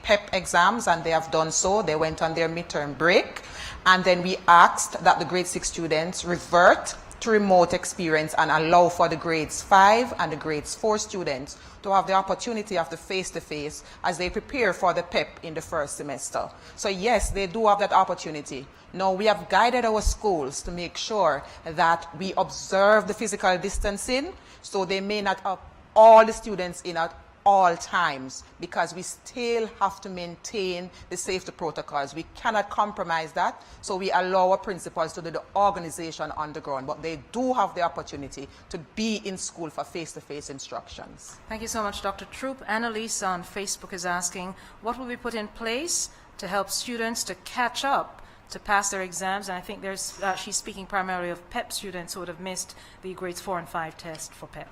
PEP exams, and they have done so. They went on their midterm break, and then we asked that the grade 6 students revert to remote experience and allow for the grades 5 and the grades 4 students to have the opportunity of the face-to-face as they prepare for the PEP in the first semester. So yes, they do have that opportunity. Now, we have guided our schools to make sure that we observe the physical distancing, so they may not have all the students in at all times, because we still have to maintain the safety protocols. We cannot compromise that, so we allow our principals to do the organization on the ground, but they do have the opportunity to be in school for face-to-face instructions. Thank you so much, Dr. Troop. Annalise on Facebook is asking, what will be put in place to help students to catch up to pass their exams? And I think she's speaking primarily of PEP students who would have missed the grades 4 and 5 test for PEP.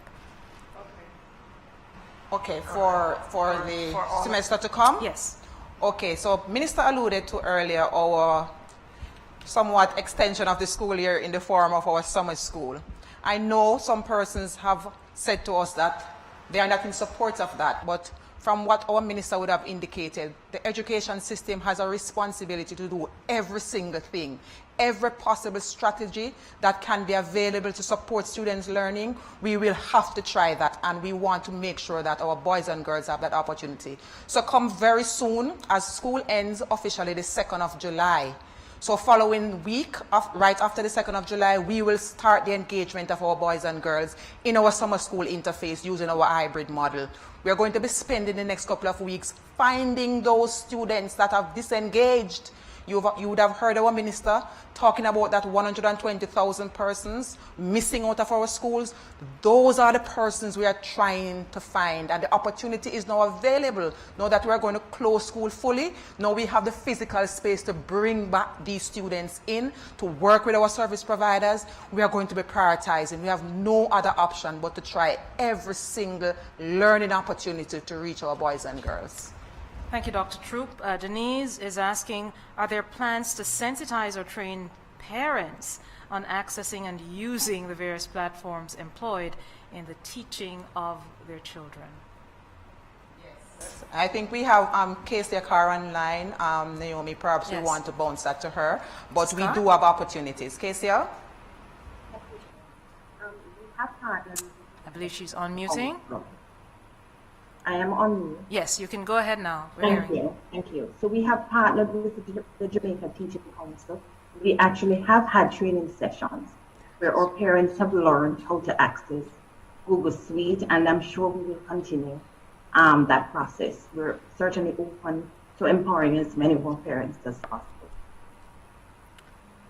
Okay, for the semester to come? Yes. Okay, so Minister alluded to earlier our somewhat extension of the school year in the form of our summer school. I know some persons have said to us that they are not in support of that, but from what our minister would have indicated, the education system has a responsibility to do every single thing, every possible strategy that can be available to support students' learning. We will have to try that, and we want to make sure that our boys and girls have that opportunity. So come very soon, as school ends officially the 2nd of July, So following week, right after the 2nd of July, we will start the engagement of our boys and girls in our summer school interface using our hybrid model. We are going to be spending the next couple of weeks finding those students that have disengaged. You would have heard our minister talking about that 120,000 persons missing out of our schools. Those are the persons we are trying to find, and the opportunity is now available. Now that we are going to close school fully, now we have the physical space to bring back these students in, to work with our service providers. We are going to be prioritizing. We have no other option but to try every single learning opportunity to reach our boys and girls. Thank you, Dr. Troop. Denise is asking, are there plans to sensitize or train parents on accessing and using the various platforms employed in the teaching of their children? Yes. I think we have Casey Carr online. Naomi, perhaps we want to bounce that to her, but we do have opportunities. Casey? We have partners. I believe she's unmuting. I am on mute. Yes, you can go ahead now. Thank you. So we have partnered with the Jamaica Teaching Council. We actually have had training sessions where our parents have learned how to access Google Suite, and I'm sure we will continue that process. We're certainly open to empowering as many of our parents as possible.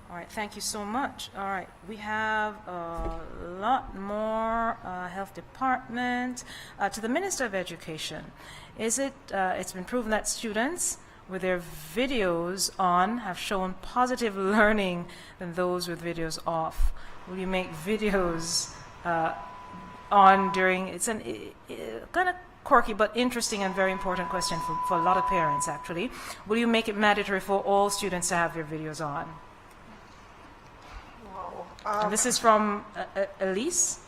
All right, thank you so much. All right, we have a lot more health department. To the Minister of Education, it's been proven that students with their videos on have shown positive learning than those with videos off. Will you make videos on during, it's an kind of quirky but interesting and very important question for a lot of parents actually. Will you make it mandatory for all students to have their videos on? And this is from Elise.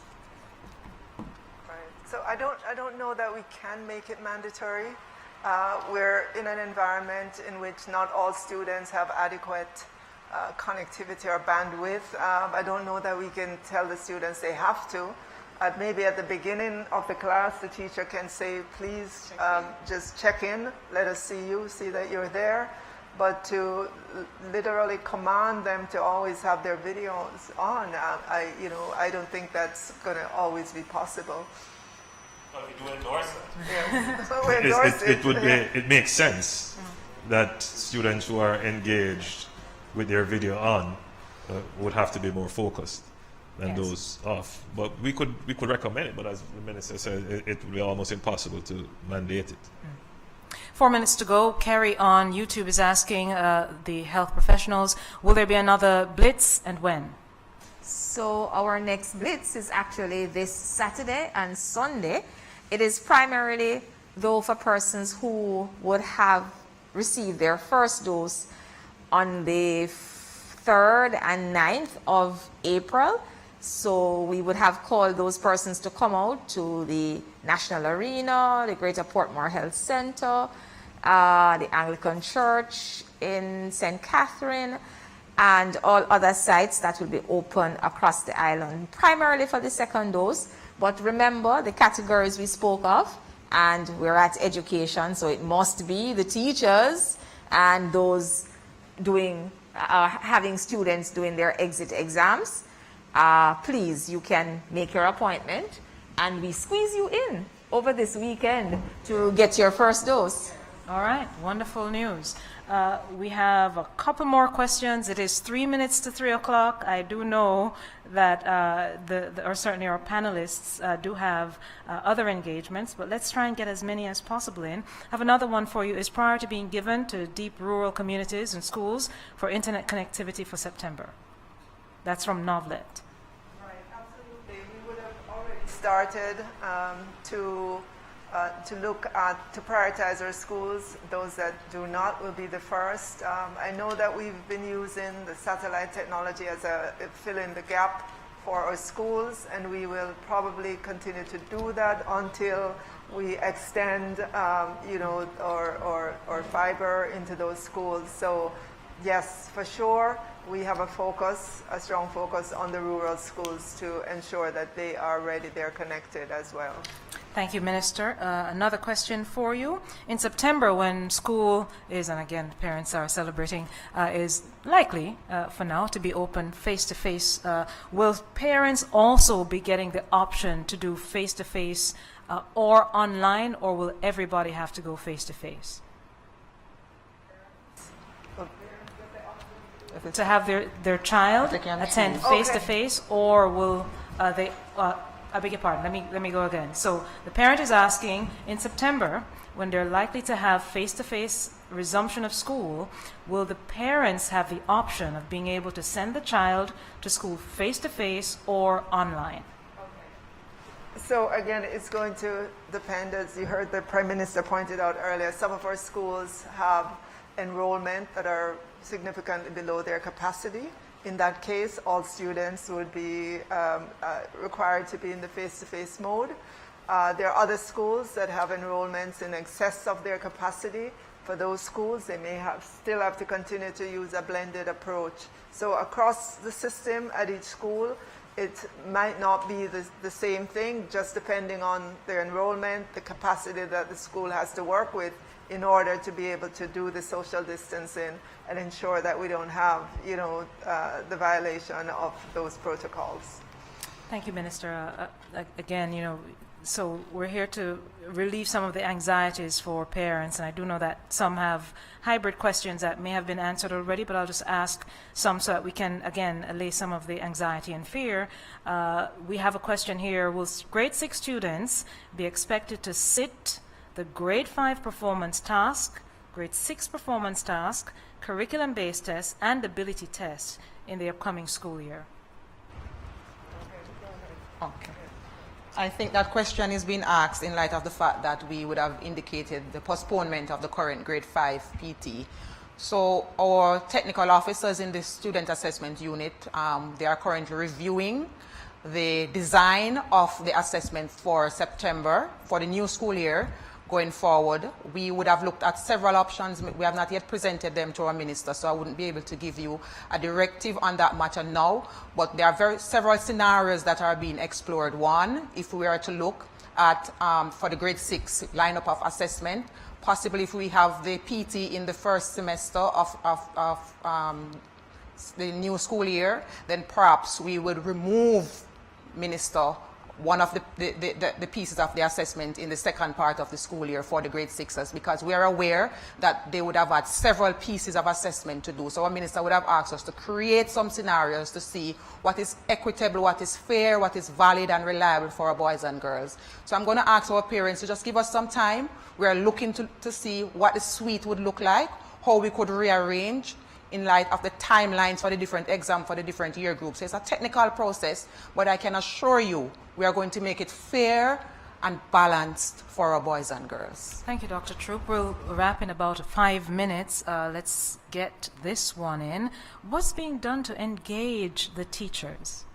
Right. So I don't know that we can make it mandatory. We're in an environment in which not all students have adequate connectivity or bandwidth. I don't know that we can tell the students they have to. Maybe at the beginning of the class, the teacher can say, please just check in, let us see you, see that you're there. But to literally command them to always have their videos on, I don't think that's going to always be possible. But we do endorse that. Yeah. So we endorse it. It makes sense that students who are engaged with their video on would have to be more focused than those off. But we could recommend it, but as the minister said, it would be almost impossible to mandate it. 4 minutes to go. Carrie on YouTube is asking the health professionals, will there be another blitz and when? So our next blitz is actually this Saturday and Sunday. It is primarily though for persons who would have received their first dose on the 3rd and 9th of April. So we would have called those persons to come out to the National Arena, the Greater Portmore Health Center, the Anglican Church in St. Catherine, and all other sites that will be open across the island, primarily for the second dose. But remember the categories we spoke of, and we're at education, so it must be the teachers and those doing, having students doing their exit exams. Please, you can make your appointment and we squeeze you in over this weekend to get your first dose. All right, wonderful news. We have a couple more questions. It is 3 minutes to 3 o'clock. I do know that or certainly our panelists do have other engagements, but let's try and get as many as possible in. I have another one for you. Is priority being given to deep rural communities and schools for internet connectivity for September? That's from Novlet. Right, absolutely. We would have already started to look at, to prioritize our schools. Those that do not will be the first. I know that we've been using the satellite technology as a fill in the gap for our schools, and we will probably continue to do that until we extend, our fiber into those schools. So yes, for sure, we have a strong focus on the rural schools to ensure that they are ready, they're connected as well. Thank you, Minister. Another question for you. In September, when school is, and again, parents are celebrating, is likely for now to be open face-to-face, will parents also be getting the option to do face-to-face or online, or will everybody have to go face-to-face? To have their child attend face-to-face, or will they... I beg your pardon, let me go again. So the parent is asking, in September, when they're likely to have face-to-face resumption of school, will the parents have the option of being able to send the child to school face-to-face or online? So again, it's going to depend, as you heard the Prime Minister pointed out earlier, some of our schools have enrollment that are significantly below their capacity. In that case, all students would be required to be in the face-to-face mode. There are other schools that have enrollments in excess of their capacity. For those schools, they may still have to continue to use a blended approach. So across the system at each school, it might not be the same thing, just depending on their enrollment, the capacity that the school has to work with in order to be able to do the social distancing and ensure that we don't have, the violation of those protocols. Thank you, Minister. Again, so we're here to relieve some of the anxieties for parents, and I do know that some have hybrid questions that may have been answered already, but I'll just ask some so that we can, again, allay some of the anxiety and fear. We have a question here. Will grade 6 students be expected to sit the grade 5 performance task, grade 6 performance task, curriculum-based tests, and ability tests in the upcoming school year? Okay. I think that question is being asked in light of the fact that we would have indicated the postponement of the current grade 5 PT. So our technical officers in the student assessment unit, they are currently reviewing the design of the assessment for September for the new school year. Going forward, we would have looked at several options. We have not yet presented them to our minister, so I wouldn't be able to give you a directive on that matter now. But there are several scenarios that are being explored. One, if we are to look at, for the grade 6 lineup of assessment, possibly if we have the PT in the first semester of the new school year, then perhaps we would remove, Minister, one of the pieces of the assessment in the second part of the school year for the grade 6s, because we are aware that they would have had several pieces of assessment to do. So our minister would have asked us to create some scenarios to see what is equitable, what is fair, what is valid and reliable for our boys and girls. So I'm going to ask our parents to just give us some time. We are looking to see what the suite would look like, how we could rearrange in light of the timelines for the different exams for the different year groups. So it's a technical process, but I can assure you we are going to make it fair and balanced for our boys and girls. Thank you, Dr. Troop. We'll wrap in about 5 minutes. Let's get this one in. What's being done to engage the teachers?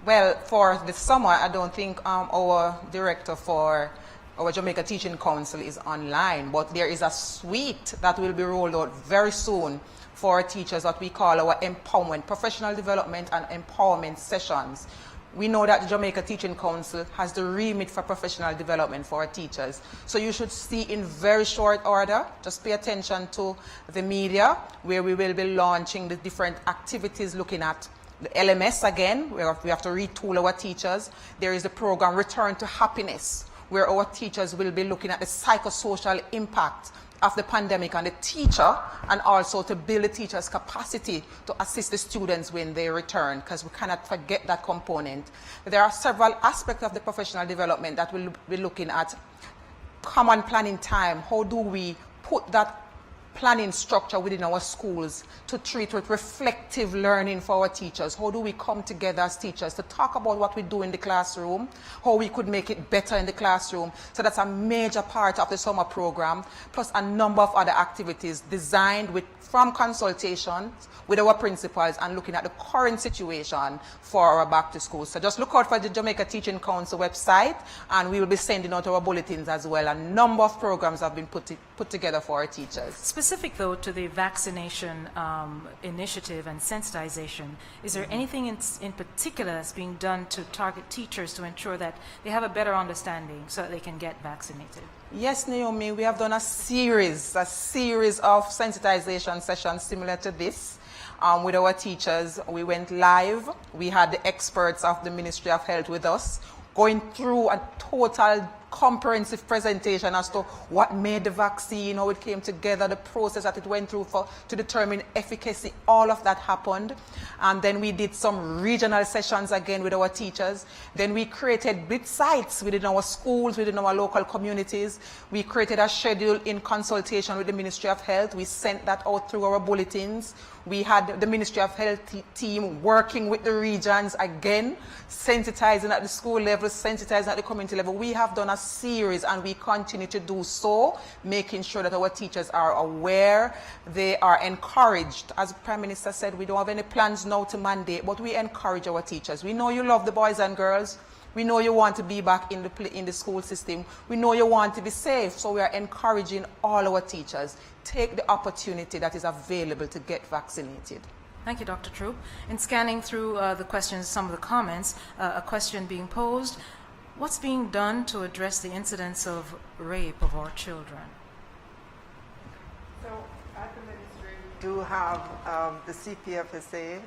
Well, for the summer, I don't think our director for our Jamaica Teaching Council is online, but there is a suite that will be rolled out very soon for teachers that we call our empowerment, professional development and empowerment sessions. We know that the Jamaica Teaching Council has the remit for professional development for our teachers. So you should see in very short order, just pay attention to the media, where we will be launching the different activities looking at the LMS again, where we have to retool our teachers. There is the program Return to Happiness, where our teachers will be looking at the psychosocial impact of the pandemic on the teacher, and also to build the teacher's capacity to assist the students when they return, because we cannot forget that component. There are several aspects of the professional development that we'll be looking at. Common planning time, how do we put that planning structure within our schools to treat with reflective learning for our teachers? How do we come together as teachers to talk about what we do in the classroom, how we could make it better in the classroom? So that's a major part of the summer program, plus a number of other activities designed from consultations with our principals and looking at the current situation for our back to school. So just look out for the Jamaica Teaching Council website, and we will be sending out our bulletins as well. A number of programs have been put together for our teachers. Specific, though, to the vaccination initiative and sensitization, is there anything in particular that's being done to target teachers to ensure that they have a better understanding so that they can get vaccinated? Yes, Naomi, we have done a series of sensitization sessions similar to this with our teachers. We went live. We had the experts of the Ministry of Health with us, going through a total comprehensive presentation as to what made the vaccine, how it came together, the process that it went through to determine efficacy. All of that happened. And then we did some regional sessions again with our teachers. Then we created bit sites within our schools, within our local communities. We created a schedule in consultation with the Ministry of Health. We sent that out through our bulletins. We had the Ministry of Health team working with the regions again, sensitizing at the school level, sensitizing at the community level. We have done a series, and we continue to do so, making sure that our teachers are aware, they are encouraged. As the Prime Minister said, we don't have any plans now to mandate, but we encourage our teachers. We know you love the boys and girls. We know you want to be back in the school system. We know you want to be safe, so we are encouraging all our teachers. Take the opportunity that is available to get vaccinated. Thank you, Dr. Troop. In scanning through the questions, some of the comments, a question being posed: what's being done to address the incidence of rape of our children? So at the ministry, we do have the CPFSA,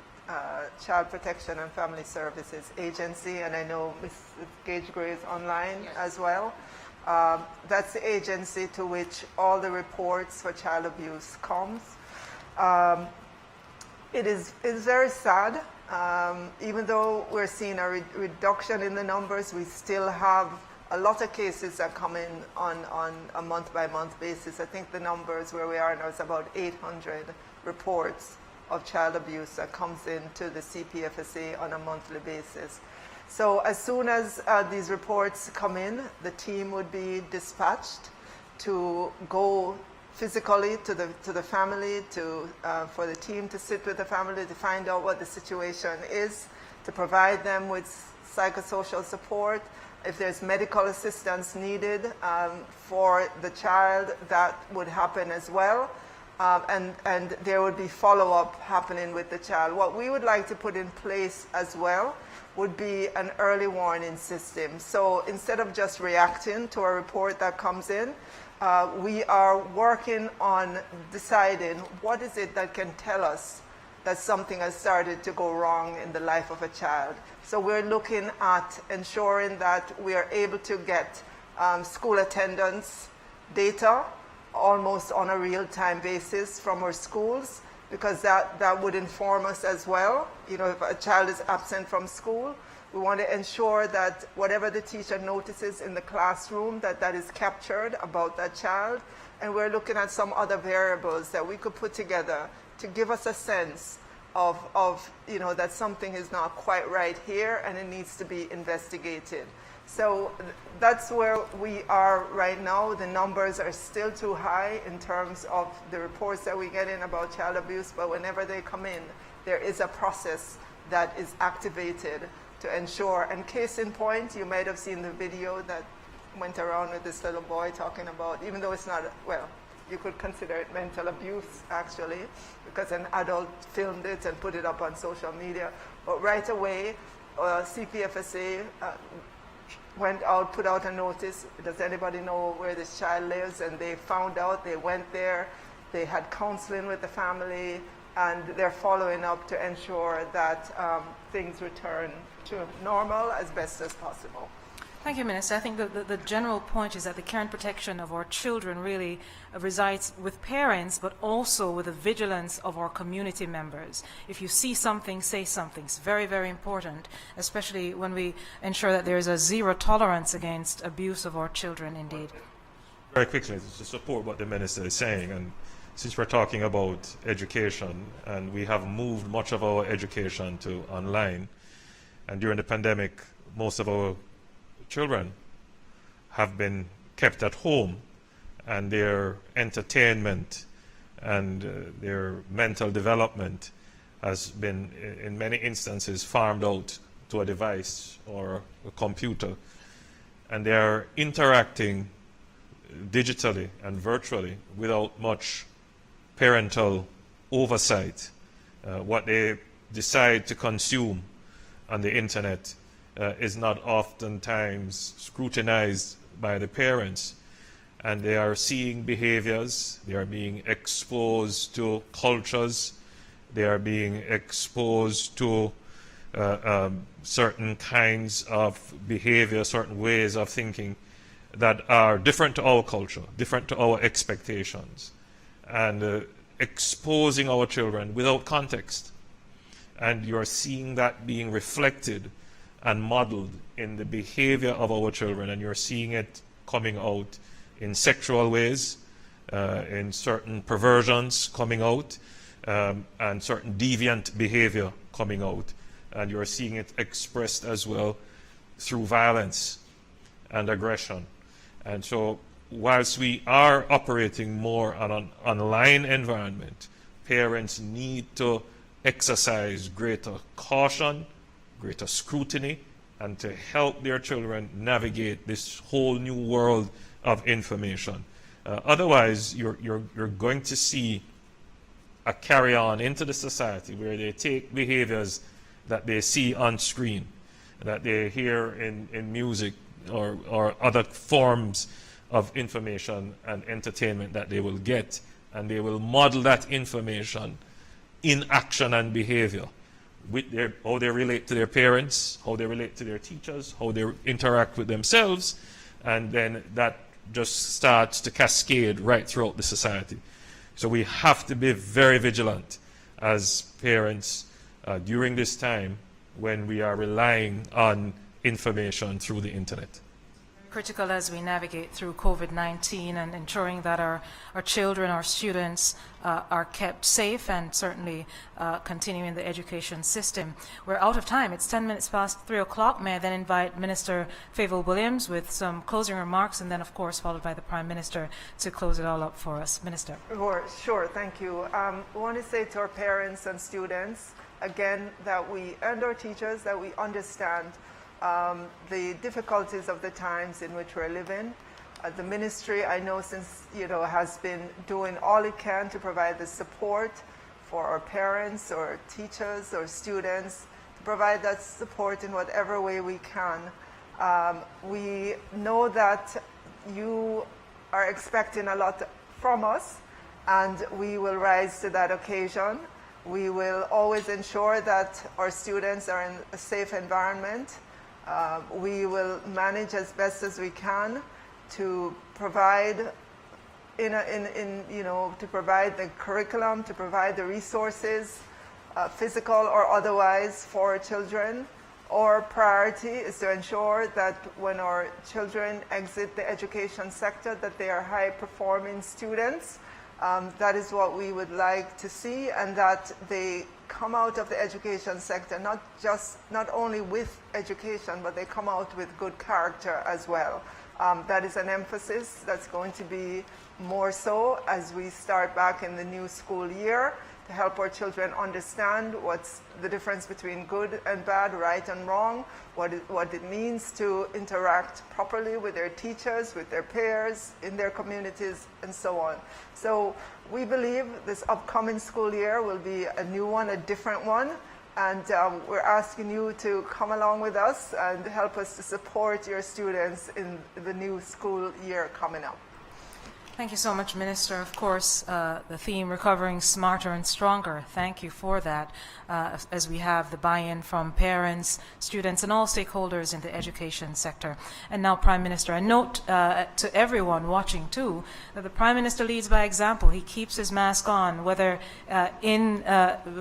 Child Protection and Family Services Agency, and I know Ms. Gage Gray is online as well. That's the agency to which all the reports for child abuse comes. It's very sad. Even though we're seeing a reduction in the numbers, we still have a lot of cases that come in on a month-by-month basis. I think the numbers where we are now is about 800 reports of child abuse that comes into the CPFSA on a monthly basis. So as soon as these reports come in, the team would be dispatched to go physically to the family, for the team to sit with the family to find out what the situation is, to provide them with psychosocial support. If there's medical assistance needed for the child, that would happen as well. And there would be follow-up happening with the child. What we would like to put in place as well would be an early warning system. So instead of just reacting to a report that comes in, we are working on deciding what is it that can tell us that something has started to go wrong in the life of a child. So we're looking at ensuring that we are able to get school attendance data almost on a real-time basis from our schools, because that would inform us as well. You know, if a child is absent from school, we want to ensure that whatever the teacher notices in the classroom, that is captured about that child. And we're looking at some other variables that we could put together to give us a sense of you know, that something is not quite right here and it needs to be investigated. So that's where we are right now. The numbers are still too high in terms of the reports that we get in about child abuse, but whenever they come in, there is a process that is activated to ensure. And case in point, you might have seen the video that went around with this little boy talking about, even though it's not, well, you could consider it mental abuse actually, because an adult filmed it and put it up on social media. But right away, CPFSA went out, put out a notice, does anybody know where this child lives? And they found out, they went there, they had counseling with the family, and they're following up to ensure that things return to normal as best as possible. Thank you, Minister. I think the general point is that the care and protection of our children really resides with parents, but also with the vigilance of our community members. If you see something, say something. It's very, very important, especially when we ensure that there is a zero tolerance against abuse of our children, indeed. Very quickly, to support what the Minister is saying, and since we're talking about education, and we have moved much of our education to online, and during the pandemic, most of our children have been kept at home, and their entertainment and their mental development has been, in many instances, farmed out to a device or a computer, and they are interacting digitally and virtually without much parental oversight. What they decide to consume on the internet is not oftentimes scrutinized by the parents. And they are seeing behaviors, they are being exposed to cultures, they are being exposed to certain kinds of behavior, certain ways of thinking that are different to our culture, different to our expectations, and exposing our children without context. And you're seeing that being reflected and modeled in the behavior of our children, and you're seeing it coming out in sexual ways, in certain perversions coming out, and certain deviant behavior coming out. And you're seeing it expressed as well through violence and aggression. And so whilst we are operating more on an online environment, parents need to exercise greater caution, greater scrutiny, and to help their children navigate this whole new world of information. Otherwise, you're going to see a carry-on into the society where they take behaviors that they see on screen, that they hear in music or other forms of information and entertainment that they will get, and they will model that information in action and behavior with how they relate to their parents, how they relate to their teachers, how they interact with themselves, and then that just starts to cascade right throughout the society. So we have to be very vigilant as parents during this time when we are relying on information through the internet. Critical as we navigate through COVID-19 and ensuring that our children, our students are kept safe and certainly continuing the education system. We're out of time. It's 10 minutes past 3 o'clock. May I then invite Minister Favour Williams with some closing remarks, and then of course followed by the Prime Minister to close it all up for us. Minister. Sure, thank you. I want to say to our parents and students again that and our teachers that we understand the difficulties of the times in which we're living. The ministry, I know has been doing all it can to provide the support for our parents or teachers or students, to provide that support in whatever way we can. We know that you are expecting a lot from us, and we will rise to that occasion. We will always ensure that our students are in a safe environment. We will manage as best as we can to provide to provide the curriculum, to provide the resources, physical or otherwise, for our children. Our priority is to ensure that when our children exit the education sector, that they are high-performing students. That is what we would like to see, and that they come out of the education sector not only with education, but they come out with good character as well. That is an emphasis that's going to be more so as we start back in the new school year, to help our children understand what's the difference between good and bad, right and wrong, what it means to interact properly with their teachers, with their peers, in their communities, and so on. So we believe this upcoming school year will be a new one, a different one, and we're asking you to come along with us and help us to support your students in the new school year coming up. Thank you so much, Minister. Of course, the theme, recovering smarter and stronger. Thank you for that, as we have the buy-in from parents, students, and all stakeholders in the education sector. And now, Prime Minister, a note to everyone watching, too, that the Prime Minister leads by example. He keeps his mask on, whether in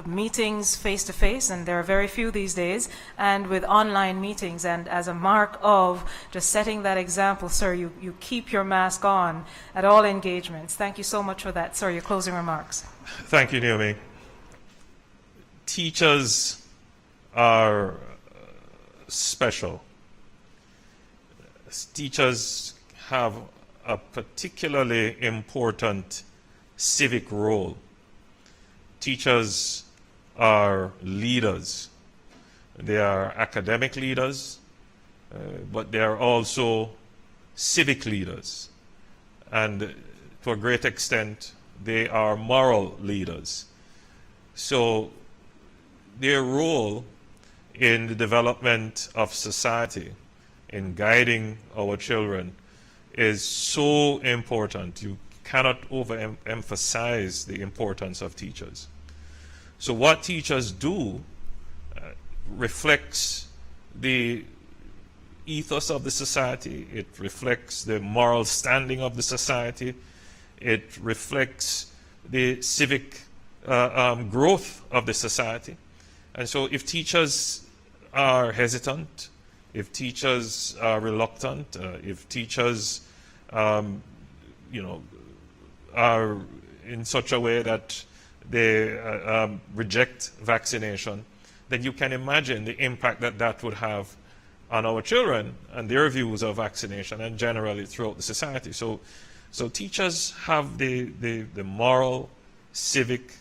meetings face-to-face, and there are very few these days, and with online meetings. And as a mark of just setting that example, sir, you keep your mask on at all engagements. Thank you so much for that. Sir, your closing remarks. Thank you, Naomi. Teachers are special. Teachers have a particularly important civic role. Teachers are leaders. They are academic leaders, but they are also civic leaders. And to a great extent, They are moral leaders. So their role in the development of society, in guiding our children, is so important. You cannot overemphasize the importance of teachers. So what teachers do reflects the ethos of the society. It reflects the moral standing of the society. It reflects the civic growth of the society. And so if teachers are hesitant, if teachers are reluctant, if teachers are in such a way that they reject vaccination, then you can imagine the impact that that would have on our children and their views of vaccination and generally throughout the society. So teachers have the moral, civic,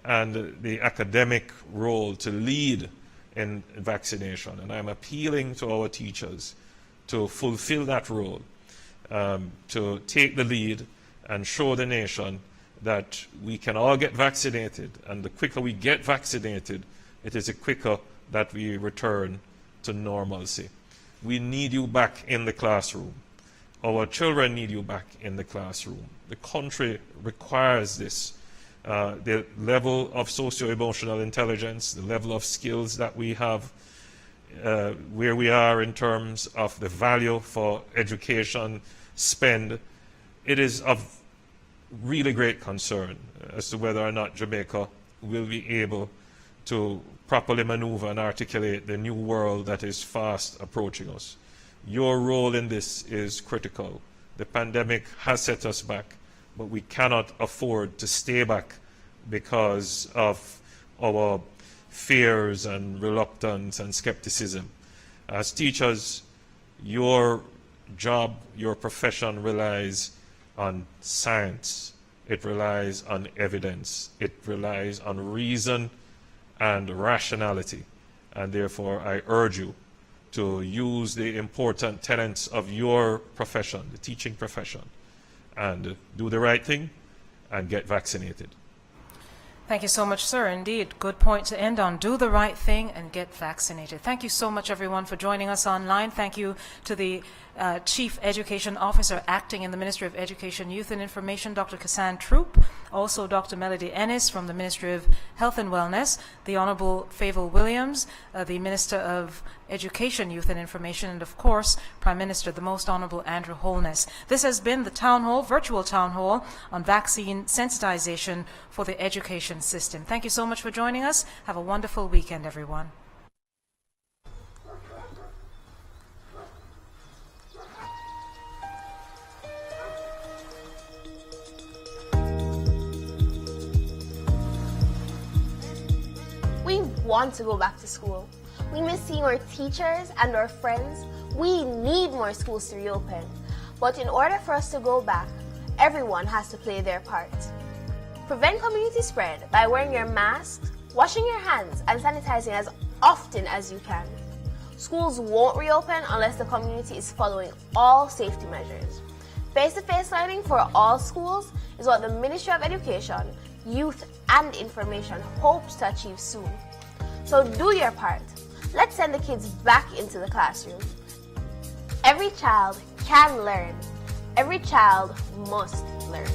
and the academic role to lead in vaccination. And I'm appealing to our teachers to fulfill that role, to take the lead and show the nation that we can all get vaccinated. And the quicker we get vaccinated, it is the quicker that we return to normalcy. We need you back in the classroom. Our children need you back in the classroom. The country requires this. The level of socio-emotional intelligence, the level of skills that we have, where we are in terms of the value for education spend, it is of really great concern as to whether or not Jamaica will be able to properly maneuver and articulate the new world that is fast approaching us. Your role in this is critical. The pandemic has set us back, but we cannot afford to stay back because of our fears and reluctance and skepticism. As teachers, your job, your profession relies on science. It relies on evidence. It relies on reason and rationality. And therefore, I urge you to use the important tenets of your profession, the teaching profession, and do the right thing and get vaccinated. Thank you so much, sir. Indeed, good point to end on. Do the right thing and get vaccinated. Thank you so much, everyone, for joining us online. Thank you to the Chief Education Officer acting in the Ministry of Education, Youth and Information, Dr. Kassan Troop, also Dr. Melody Ennis from the Ministry of Health and Wellness, the Honorable Favour Williams, the Minister of Education, Youth and Information, and of course, Prime Minister, the Most Honorable Andrew Holness. This has been the Town Hall, virtual Town Hall on vaccine sensitization for the education system. Thank you so much for joining us. Have a wonderful weekend, everyone. We want to go back to school. We miss seeing our teachers and our friends. We need more schools to reopen. But in order for us to go back, everyone has to play their part. Prevent community spread by wearing your mask, washing your hands, and sanitizing as often as you can. Schools won't reopen unless the community is following all safety measures. Face-to-face learning for all schools is what the Ministry of Education, Youth and Information hopes to achieve soon. So do your part. Let's send the kids back into the classroom. Every child can learn. Every child must learn.